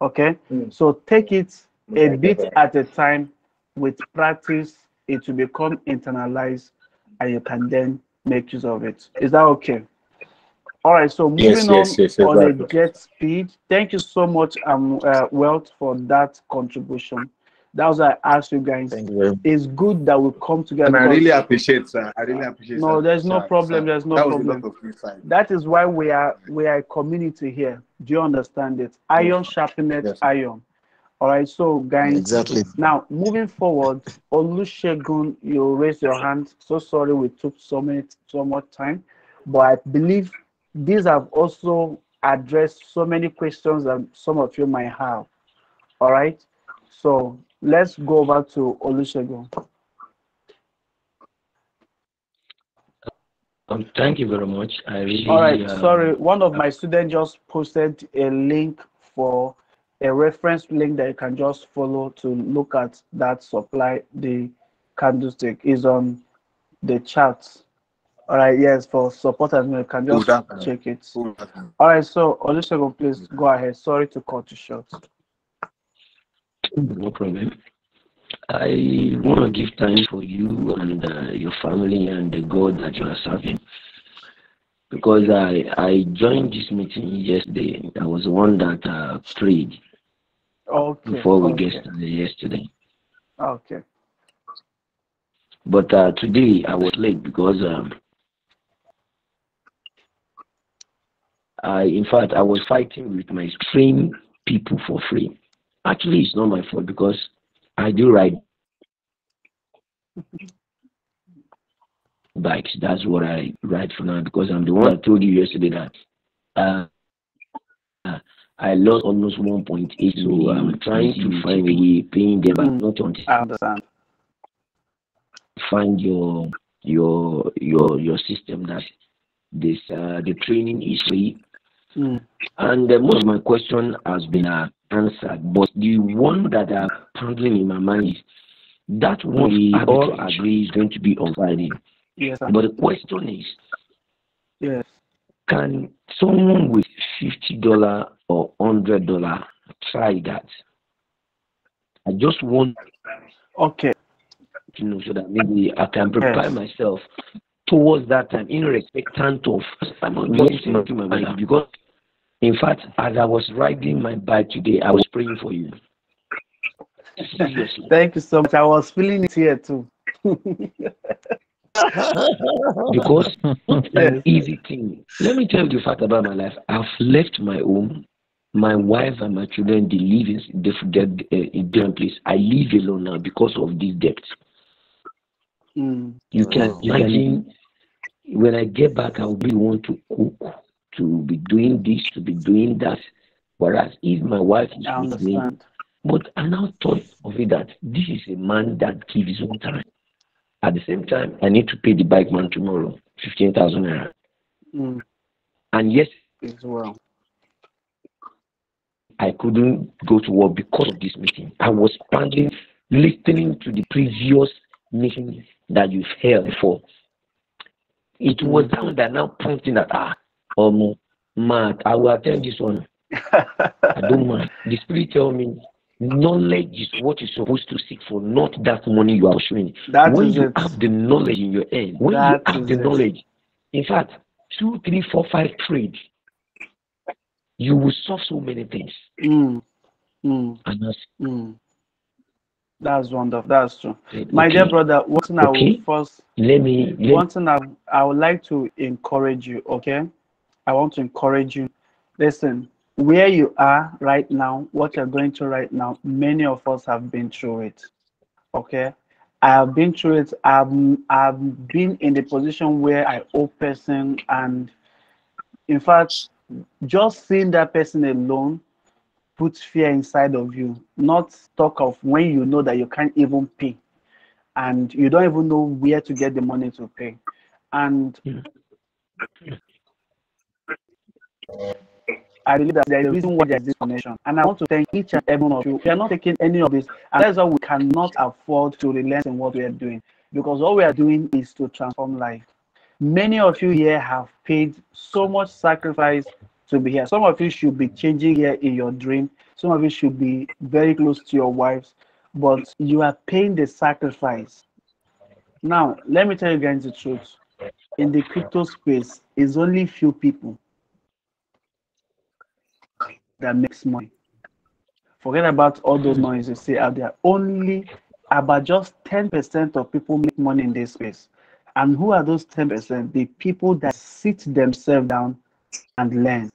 Okay? So take it a I get bit that. at a time. With practice, it will become internalized and you can then make use of it. Is that okay? All right, so Yes, moving yes, on yes, on a exactly. jet speed. Thank you so much, Wealth, for that contribution. That was why I asked you guys. Thank you very much. It's good that we come together And I really because appreciate, sir. I really appreciate, no, there's no sir. problem. Sir. There's no That was a lot problem. of insight. That is why we are a community here. Do you understand it? Yes, Iron sharpened yes. iron. All right, so guys, Exactly. now moving forward, Olusegun, you raise your hand. So sorry we took so much time, but I believe these have also addressed so many questions that some of you might have. All right, so let's go over to Olusegun. Thank you very much. I All really right, sorry, one of my students just posted a link for a reference link that you can just follow to look at that supply. The candlestick is on the chat. All right, yes, for supporters, you can Oh, just that man. check it. Oh, that man. All right, so Olusegun, please go ahead. Sorry to cut you short. no problem. I want to give thanks for you and your family and the God that you are serving because I joined this meeting yesterday. I was the one that prayed Okay, before we get okay, started yesterday. okay. But today I was late because in fact, I was fighting with my stream people for free. Actually, it's not my fault because I do ride bikes. That's what I ride for now because I'm the one that told you yesterday that uh, I lost almost 1.8 so I'm trying to find a way paying them back, not until I understand. find your system that this the training is free. And most of my question has been answered, but the one that I'm pondering in my mind is that one we all agree is going to be on Friday. Yes, sir. But the question is, Yes. can someone with $50 or $100 try that? I just want Okay. to know so that maybe I can prepare myself towards that time, irrespective of I'm not listening to my mind because in fact, as I was riding my bike today, I was praying for you. Seriously. Thank you so much. I was feeling it here too. Because it's an easy thing. Let me tell you the fact about my life. I've left my home. My wife and my children, they live in different place. I live alone now because of this debt. You can imagine when I get back, I will be want to cook, to be doing this, to be doing that. Whereas if my wife is with me, but I now thought of it that this is a man that gives his own time. At the same time, I need to pay the bike man tomorrow, 15,000 naira. And yes, as well, I couldn't go to work because of this meeting. I was standing, listening to the previous meeting that you've held before. It was down there now pointing that Matt, I will attend this one. I don't mind. The spirit tell me knowledge is what you're supposed to seek for, not that money you are pursuing. That When is you it. have the knowledge in your head, when you That have the is it. knowledge, in fact, 2, 3, 4, 5 trades, you will solve so many things. Mm. Mm. And that's Mm. That's wonderful. That's true. My dear okay. brother, one thing I will Okay. first, Let me one thing I would like to encourage you, okay? I want to encourage you. Listen, where you are right now, what you're going through right now, many of us have been through it. Okay. I have been through it. I've been in the position where I owe person, and in fact, just seeing that person alone puts fear inside of you. Not talk of when you know that you can't even pay and you don't even know where to get the money to pay. And I believe that there is a reason why there is this connection. And I want to thank each and every one of you. We are not taking any of this, and that's why we cannot afford to relent in what we are doing. Because what we are doing is to transform life. Many of you here have paid so much sacrifice to be here. Some of you should be changing here in your dream. Some of you should be very close to your wives, but you are paying the sacrifice. Now, let me tell you guys the truth. In the crypto space, it's only few people that makes money. Forget about all those noise you see out there. Only about just 10% of people make money in this space. And who are those 10%? The people that sit themselves down and learn.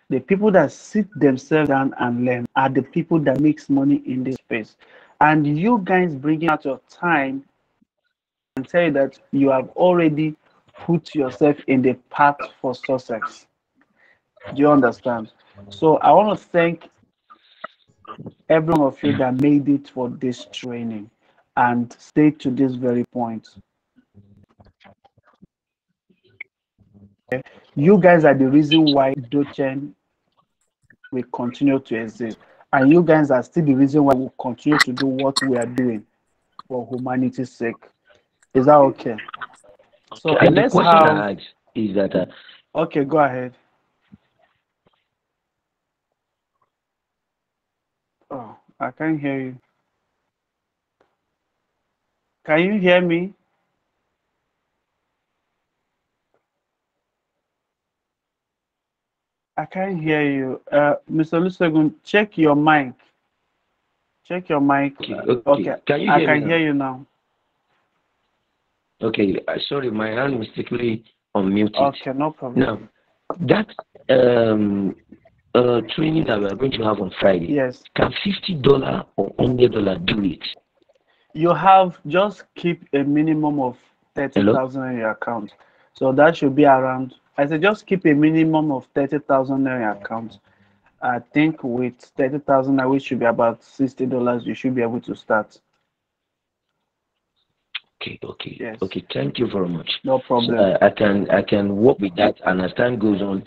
The people that sit themselves down and learn are the people that makes money in this space. And you guys bringing out your time and tell you that you have already put yourself in the path for success. Do you understand? So I want to thank every one of you that made it for this training and stay to this very point. You guys are the reason why Dochen will continue to exist. And you guys are still the reason why we continue to do what we are doing for humanity's sake. Is that okay? So The let's question have. I ask is that Okay, go ahead. Oh, I can't hear you. Can you hear me? I can't hear you. Mr. Lusegun, check your mic. Check your mic. Okay, can you I hear me can hear now? you now. Okay, sorry, my hand mistakenly unmuted. Okay, no problem. Now, that training that we are going to have on Friday, yes, can $50 or $100 do it? You have just keep a minimum of 30,000 in your account. So that should be around. I said just keep a minimum of 30,000 in your account. I think with 30,000, which should be about $60, you should be able to start. Okay. Yes. Okay. Thank you very much. No problem. So, I can work with that, and as time goes on,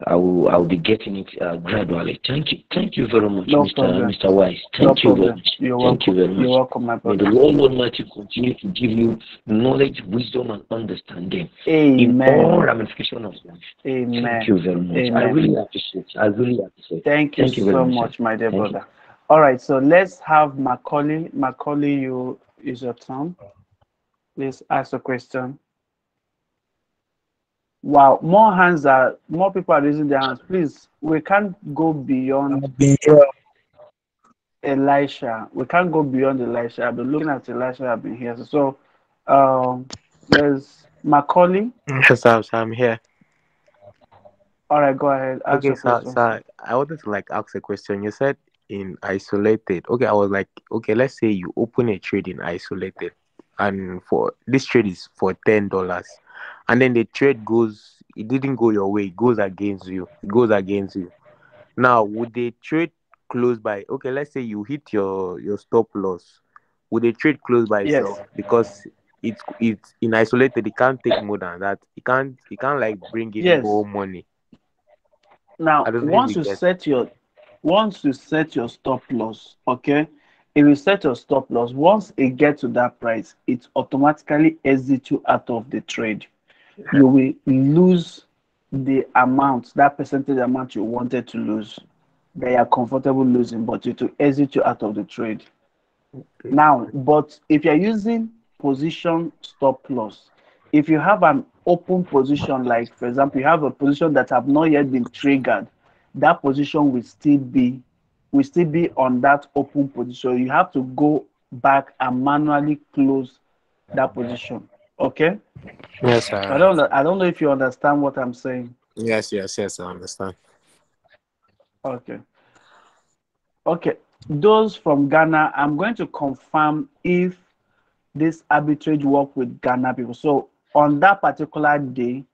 I'll be getting it gradually. Thank you very much, No problem. Mr. Wise. No Thank you very problem. much. You're Thank you welcome. very much. You're welcome, my May brother. the Lord Almighty continue to give you knowledge, wisdom, and understanding in Amen. all ramifications of life. Amen. Thank you very much. Amen. I really appreciate it. Thank you very so much, much, sir. my dear Thank brother. All right, so let's have Macaulay. Macaulay, you is your turn. Please ask a question. Wow, more people are raising their hands. Please, we can't go beyond Elisha. We can't go beyond Elisha. I've been looking at Elisha. I've been here. So, there's Macaulay. Yes, sir, I'm here. All right, go ahead. Ask Okay, your sir, question. I wanted to ask a question. You said in isolated. Okay, I was like, okay, let's say you open a trade in isolated, and for this trade is for $10, and then the trade it didn't go your way, it goes against you. It goes against you. Now, would the trade close by? Okay, let's say you hit your stop loss. Would the trade close by Yes. itself because it's in isolated? It can't take more than that. It can't bring in Yes. more money. Now, I don't know if once you you get. set your stop loss, okay, if you set your stop loss, once it gets to that price, it automatically exits you out of the trade. You will lose the amount, that percentage amount you wanted to lose, that you are comfortable losing, but it will exit you out of the trade. Now, but if you're using position stop loss, if you have an open position, like for example, you have a position that have not yet been triggered, that position will still be on that open position. You have to go back and manually close that position. Okay? Yes, I don't know if you understand what I'm saying. yes, I understand. Okay. Okay. Those from Ghana, I'm going to confirm if this arbitrage work with Ghana people. So on that particular day,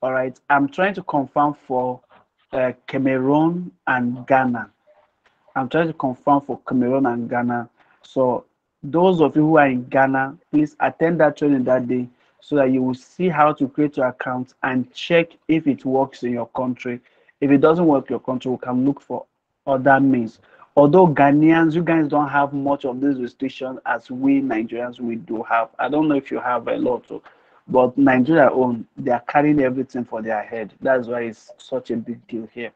all right, I'm trying to confirm for Cameroon and Ghana. I'm trying to confirm for Cameroon and Ghana. So those of you who are in Ghana, please attend that training that day so that you will see how to create your account and check if it works in your country. If it doesn't work in your country, we can look for other means. Although Ghanaians, you guys don't have much of these restrictions as we Nigerians we do have. I don't know if you have a lot, but Nigeria own, they are carrying everything for their head. That's why it's such a big deal here.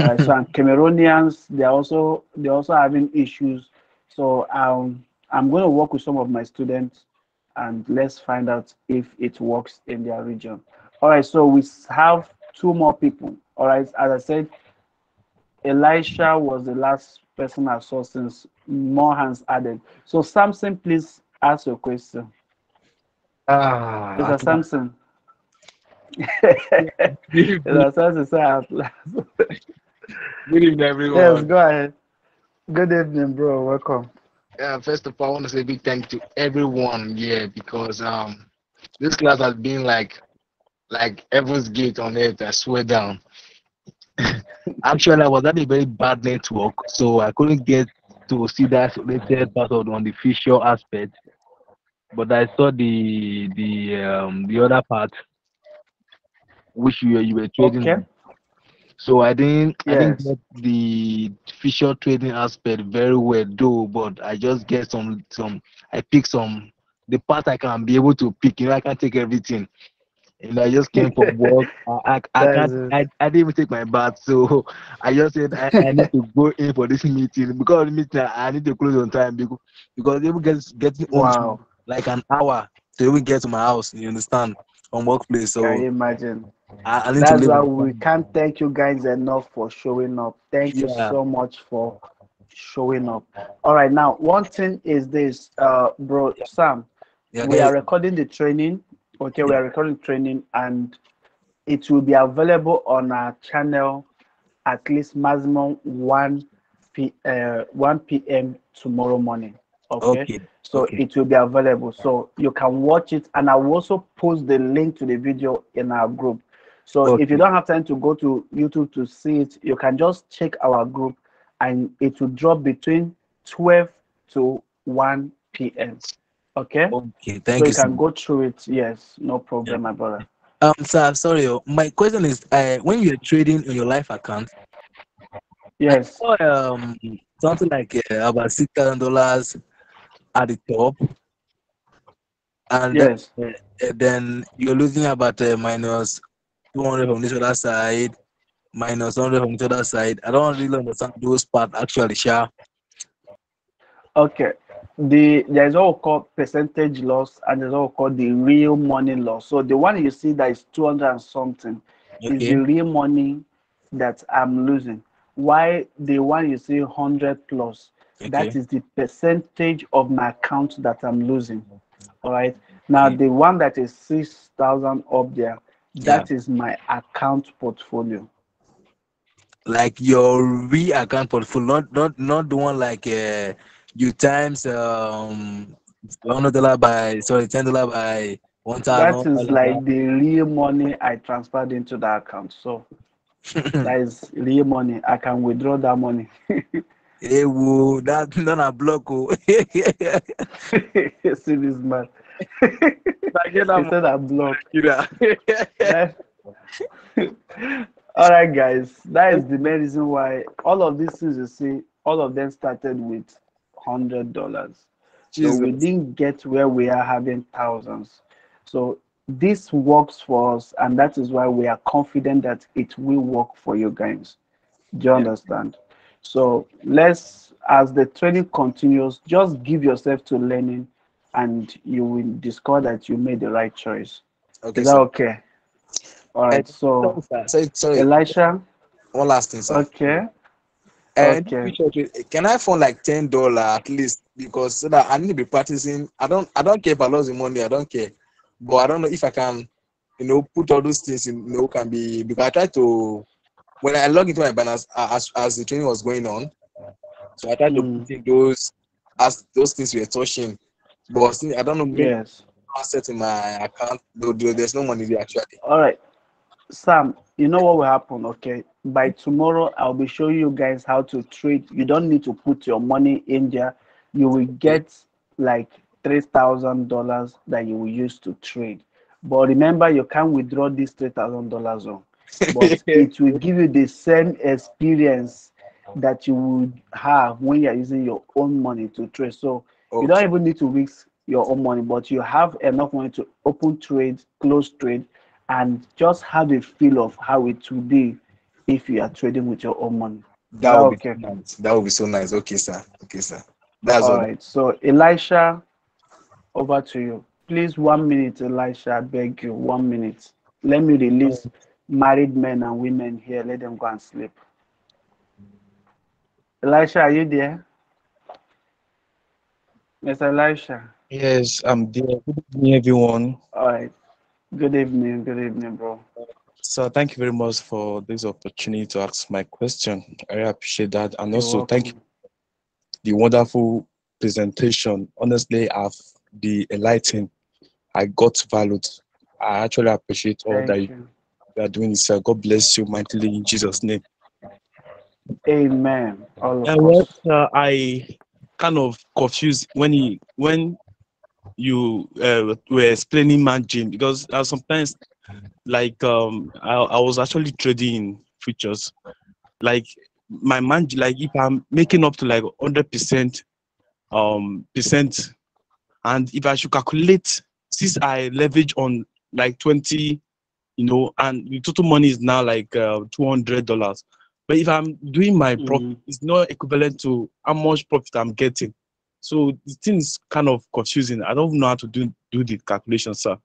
All right, so and Cameroonians, they're also having issues. So I'm going to work with some of my students and let's find out if it works in their region. All right, so we have two more people. All right, as I said, Elisha was the last person I saw since more hands added. So Samson, please ask your question. Ah, Mr. at last. Samson. Good evening. Mr. Samson, say at last. Good evening, Yes, everyone. go ahead. Good evening, bro. Welcome. First of all, I want to say a big thank you to everyone here because this class has been like heaven's gate on earth. I swear down. Actually, I was at a very bad network, so I couldn't get to see that related part of on the visual aspect. But I saw the other part which you were trading Okay. on. So I didn't Yes. get the visual trading aspect very well though, but I just get some I pick some the part I can be able to pick. I can't take everything. I just came from work. I That's can't it. I didn't even take my bath, so I just said I need to go in for this meeting because of the meeting I need to close on time because even getting home to Wow. like an hour to even get to my house. You understand? From workplace, Can so you imagine? I need to That's leave why on we time. can't thank you guys enough for showing up. Thank you Yeah. so much for showing up. All right, now one thing is this, bro Sam, Yeah, we guys. are recording the training. Okay, we Yeah. are recording training and it will be available on our channel at least maximum 1 p.m. tomorrow morning. Okay, Okay. so Okay. it will be available, so you can watch it, and I will also post the link to the video in our group. So if you Okay. don't have time to go to YouTube to see it, you can just check our group, and it will drop between 12 to 1 p.m. Okay, Okay. so Thank you you so can much. go through it. Yes, no Yeah. problem, my brother. Sir, sorry. My question is, when you're trading on your life account, I Yes, saw something like about $6,000 at the top, and yes. then you're losing about minus 200 from this other side, minus 100 from this other side. I don't really understand those parts actually, Sha. Okay. There's what we call percentage loss and there's what we call the real money loss. So the one you see that is 200 and something is the Okay. real money that I'm losing. Why the one you see 100 plus, that Okay. is the percentage of my account that I'm losing. All right. Now Okay. the one that is 6,000 up there, Yeah. that is my account portfolio. Like your account portfolio, not the one like you times $100 by sorry $10 by one That thousand is like that. like the real money I transferred into the account. So that is real money. I can withdraw that money. Hey, whoa, that not a block. Oh. See this man. I get He that said I block. money. That, all right, guys. That is the main reason why all of these things you see, all of them started with $100. So we Jesus. didn't get where we are having thousands. So this works for us, and that is why we are confident that it will work for you guys. Do you understand? So let's, as the training continues, just give yourself to learning, and you will discover that you made the right choice. Okay, Is that sir. okay? All right. So, Sorry. Elisha. One last thing, sir. Okay. And Okay. can I fund like $10 at least, because so that I need to be practicing. I don't care if I lose the money. I don't care, but I don't know if I can, put all those things in. Can be, because I tried to, when I log into my balance as the training was going on. So I tried to put in those, as those things were touching, but still, I don't know. Maybe Yes. asset in my account, though there's no money there actually. All right. Sam, you know what will happen, okay? By tomorrow, I'll be showing you guys how to trade. You don't need to put your money in there. You will get like $3,000 that you will use to trade. But remember, you can't withdraw this $3,000 on. But it will give you the same experience that you would have when you're using your own money to trade. So you don't even need to risk your own money, but you have enough money to open trade, close trade, and just have a feel of how it will be if you are trading with your own money. Is That that would be okay? nice. That would be so nice. Okay, sir. Okay, sir. That's All all. right. So Elisha, over to you. Please, 1 minute, Elisha. I beg you, 1 minute. Let me release married men and women here. Let them go and sleep. Elisha, are you there? Mr. Elisha. Yes, I'm there. Good evening, everyone. All right. Good evening. Good evening, bro. So thank you very much for this opportunity to ask my question. I really appreciate that. And You're also thank you welcome. for the wonderful presentation. Honestly, I've been enlightened. I got valued. I actually appreciate all that Thank you you. are doing, sir. God bless you mightily in Jesus' name. Amen. All of Well, us. I kind of confused when you were explaining margin, because sometimes, like, I was actually trading in futures, like my margin, like if I'm making up to like 100% percent, and if I should calculate, since I leverage on like 20, and the total money is now like $200. But if I'm doing my profit, it's not equivalent to how much profit I'm getting. So the thing is kind of confusing. I don't know how to do the calculation, sir.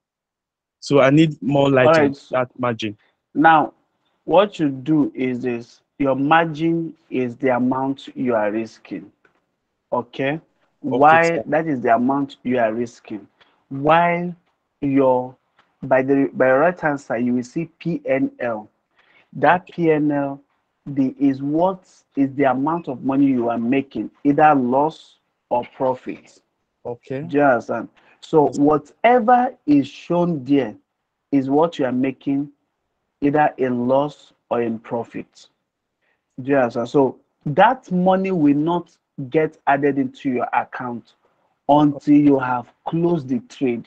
So I need more All light on right. that margin. Now, what you do is this: your margin is the amount you are risking. Okay? Okay, Why? sir. That is the amount you are risking. While your by the right hand side, you will see PNL. That PNL is what is the amount of money you are making, either loss or profit. Okay. Do you understand? So whatever is shown there is what you are making, either in loss or in profit. Do you understand? So that money will not get added into your account until you have closed the trade.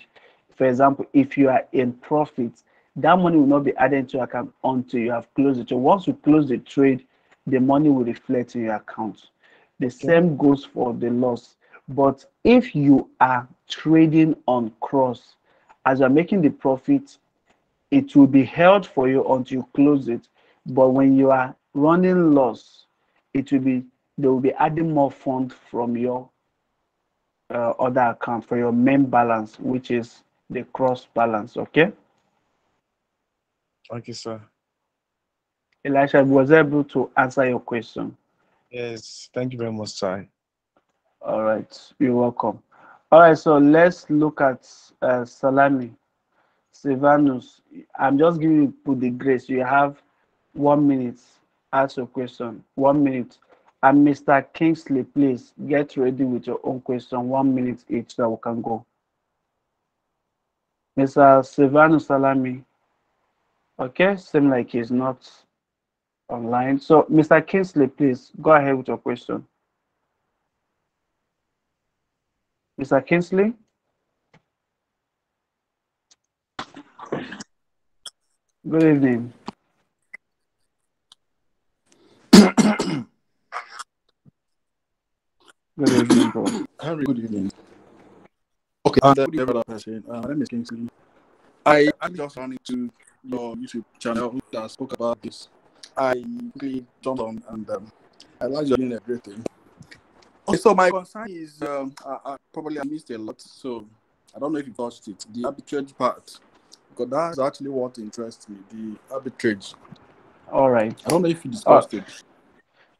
For example, if you are in profit, that money will not be added into your account until you have closed it. So once you close the trade, the money will reflect in your account. The same goes for the loss. But if you are trading on cross, as you're making the profit, it will be held for you until you close it. But when you are running loss, it will be they will be adding more funds from your other account for your main balance, which is the cross balance. Okay, Okay, sir. Elisha was able to answer your question. Yes, thank you very much, sir. All right, you're welcome. All right, so let's look at Salami. Silvanus, I'm just giving you the grace. You have 1 minute. Ask your question. 1 minute. And Mr. Kingsley, please get ready with your own question. 1 minute each so we can go. Mr. Silvanus Salami. Okay, seems like he's not online. So, Mr. Kingsley, please go ahead with your question. Mr. Kingsley? Good evening. Good evening, bro. Harry, good evening. Okay, good evening, brother person. My name is Kingsley. I just ran into your YouTube channel that spoke about this. I quickly jumped on and I realized you're doing a great thing. Okay, so my concern is I probably missed a lot, so I don't know if you touched it. The arbitrage part, because that's actually what interests me. The arbitrage. All right. I don't know if you discussed it.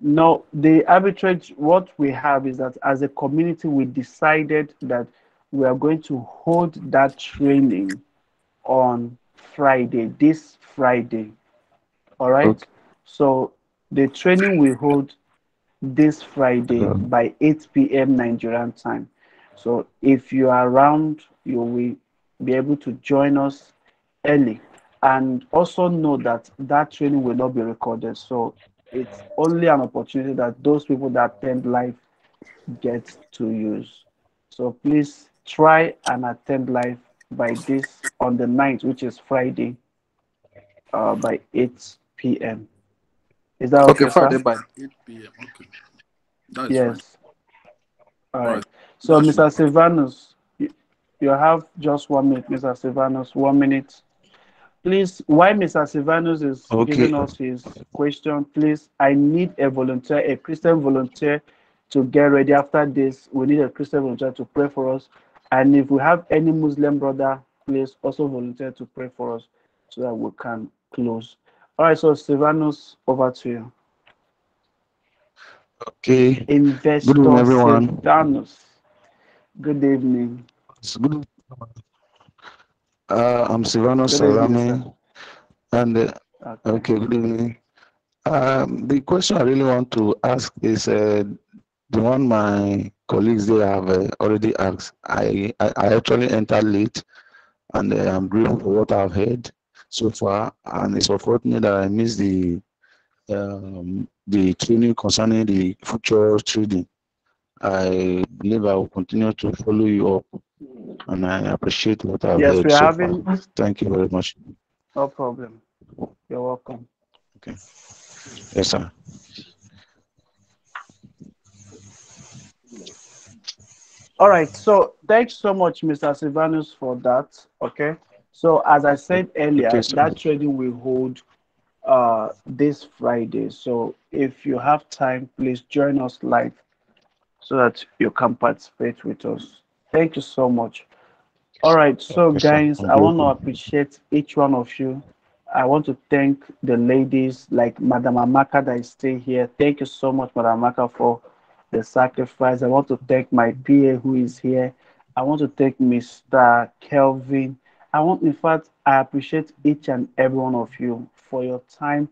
No, the arbitrage, what we have is that as a community, we decided that we are going to hold that training on Friday, this Friday. All right. Okay. So the training we hold this Friday by 8 p.m. Nigerian time. So if you are around, you will be able to join us early. And also know that that training will not be recorded. So it's only an opportunity that those people that attend live get to use. So please try and attend live by this on the 9th, which is Friday, by 8 p.m. Is that Okay, okay, Friday sir? by 8 p.m. Okay, that is fine. Yes. All All right. right, So, that should Mr. be fine. Silvanus, you have just 1 minute, Mr. Silvanus, 1 minute. Please, while Mr. Silvanus is Okay. giving us his question, please, I need a volunteer, a Christian volunteer to get ready after this. We need a Christian volunteer to pray for us. And if we have any Muslim brother, please also volunteer to pray for us so that we can close. All right, so Silvanus, over to you. Okay. Good evening, Investor everyone. Silvanus, good evening. Good. I'm Silvano Good evening, sir. Salame, and Okay. okay, good evening. The question I really want to ask is the one my colleagues they have already asked. I actually entered late, and I'm grateful for what I've heard so far. And it's unfortunate that I missed the training concerning the future trading. I believe I will continue to follow you up, and I appreciate what I've Yes, heard we are so far. having Thank you very much. no problem. You're welcome. Okay. Yes, sir. All right. So thanks so much, Mr. Silvanus, for that. Okay. So as I said Okay, earlier, sir. that trading will hold this Friday. So if you have time, please join us live so that you can participate with us. Thank you so much. All right, so Okay, sir. guys, I'm I want to grateful. appreciate each one of you. I want to thank the ladies like Madam Amaka that is still here. Thank you so much, Madam Amaka, for the sacrifice. I want to thank my PA who is here. I want to thank Mr. Kelvin. In fact, I appreciate each and every one of you for your time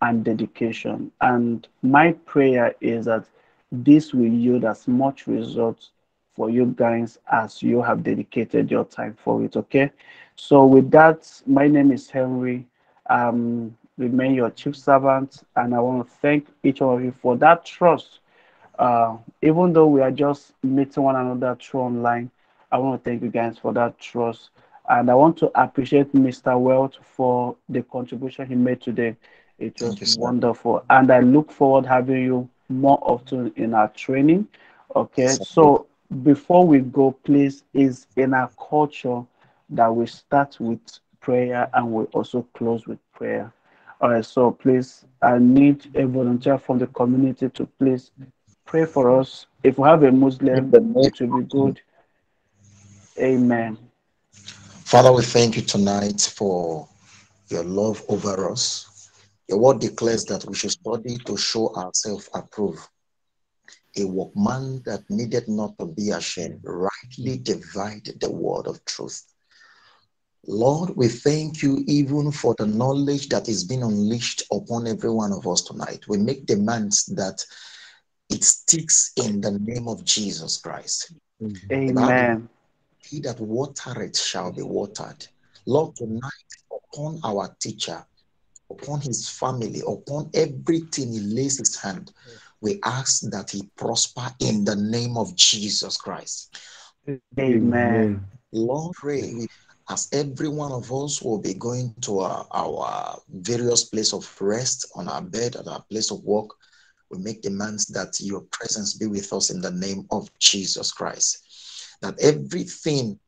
and dedication. And my prayer is that this will yield as much results for you guys as you have dedicated your time for it. Okay. So with that, my name is Henry. Remain your chief servant, and I want to thank each one of you for that trust. Even though we are just meeting one another through online, I want to thank you guys for that trust. And I want to appreciate Mr. Welt for the contribution he made today. It Thank was you, sir. wonderful. And I look forward having you more often in our training. Okay. Yes, sir. So before we go, please, is in our culture that we start with prayer and we also close with prayer. All right, so please, I need a volunteer from the community to please pray for us. If we have a In Muslim, the name it will be of Jesus. good. Amen. Father, we thank you tonight for your love over us. Your word declares that we should study to show ourselves approved, a workman that needed not to be ashamed, rightly divide the word of truth. Lord, we thank you even for the knowledge that is being unleashed upon every one of us tonight. We make demands that it sticks in the name of Jesus Christ. The Bible, Amen. he that watereth shall be watered. Lord, tonight upon our teacher, upon his family, upon everything he lays his hand, we ask that he prosper in the name of Jesus Christ. Amen. Lord, pray as every one of us will be going to our various place of rest, on our bed, at our place of work, we make demands that your presence be with us in the name of Jesus Christ. That everything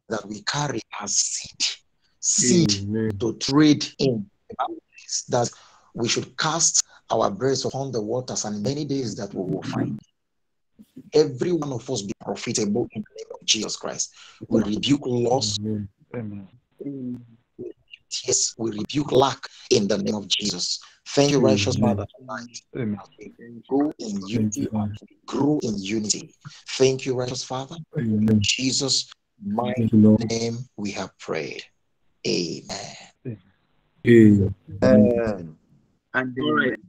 that we carry as seed to trade in. The Bible says that we should cast our breads upon the waters, and in many days that we will find every one of us be profitable in the name of Jesus Christ. We rebuke loss. Yes, we rebuke lack in the name of Jesus. Thank you, righteous Father, tonight. As we go in unity, as we grow in unity. Thank you, righteous Father. In Jesus' mighty name we have prayed. Amen. And all right.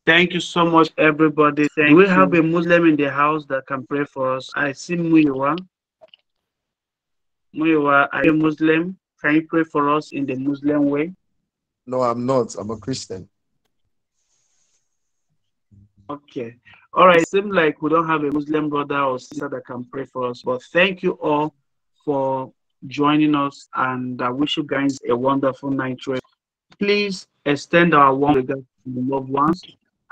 Thank you so much, everybody. Do we have a Muslim in the house that can pray for us? I see Muyiwa. Muyiwa, are you a Muslim? Can you pray for us in the Muslim way? No, I'm not. I'm a Christian. Okay. All right. It seems like we don't have a Muslim brother or sister that can pray for us. But thank you all for joining us, and I wish you guys a wonderful night rest. Please extend our warm regards to the loved ones,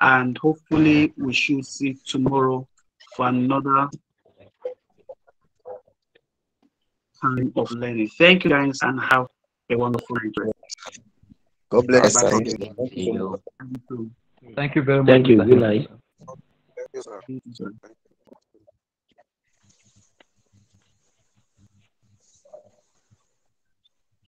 and hopefully we should see tomorrow for another time of learning. Thank you guys, and have a wonderful night. God bless. Bye. Thank you. Thank you. Thank you. Thank you very much. Thank you. Mr. Good night. Thank you, sir. Thank you, sir.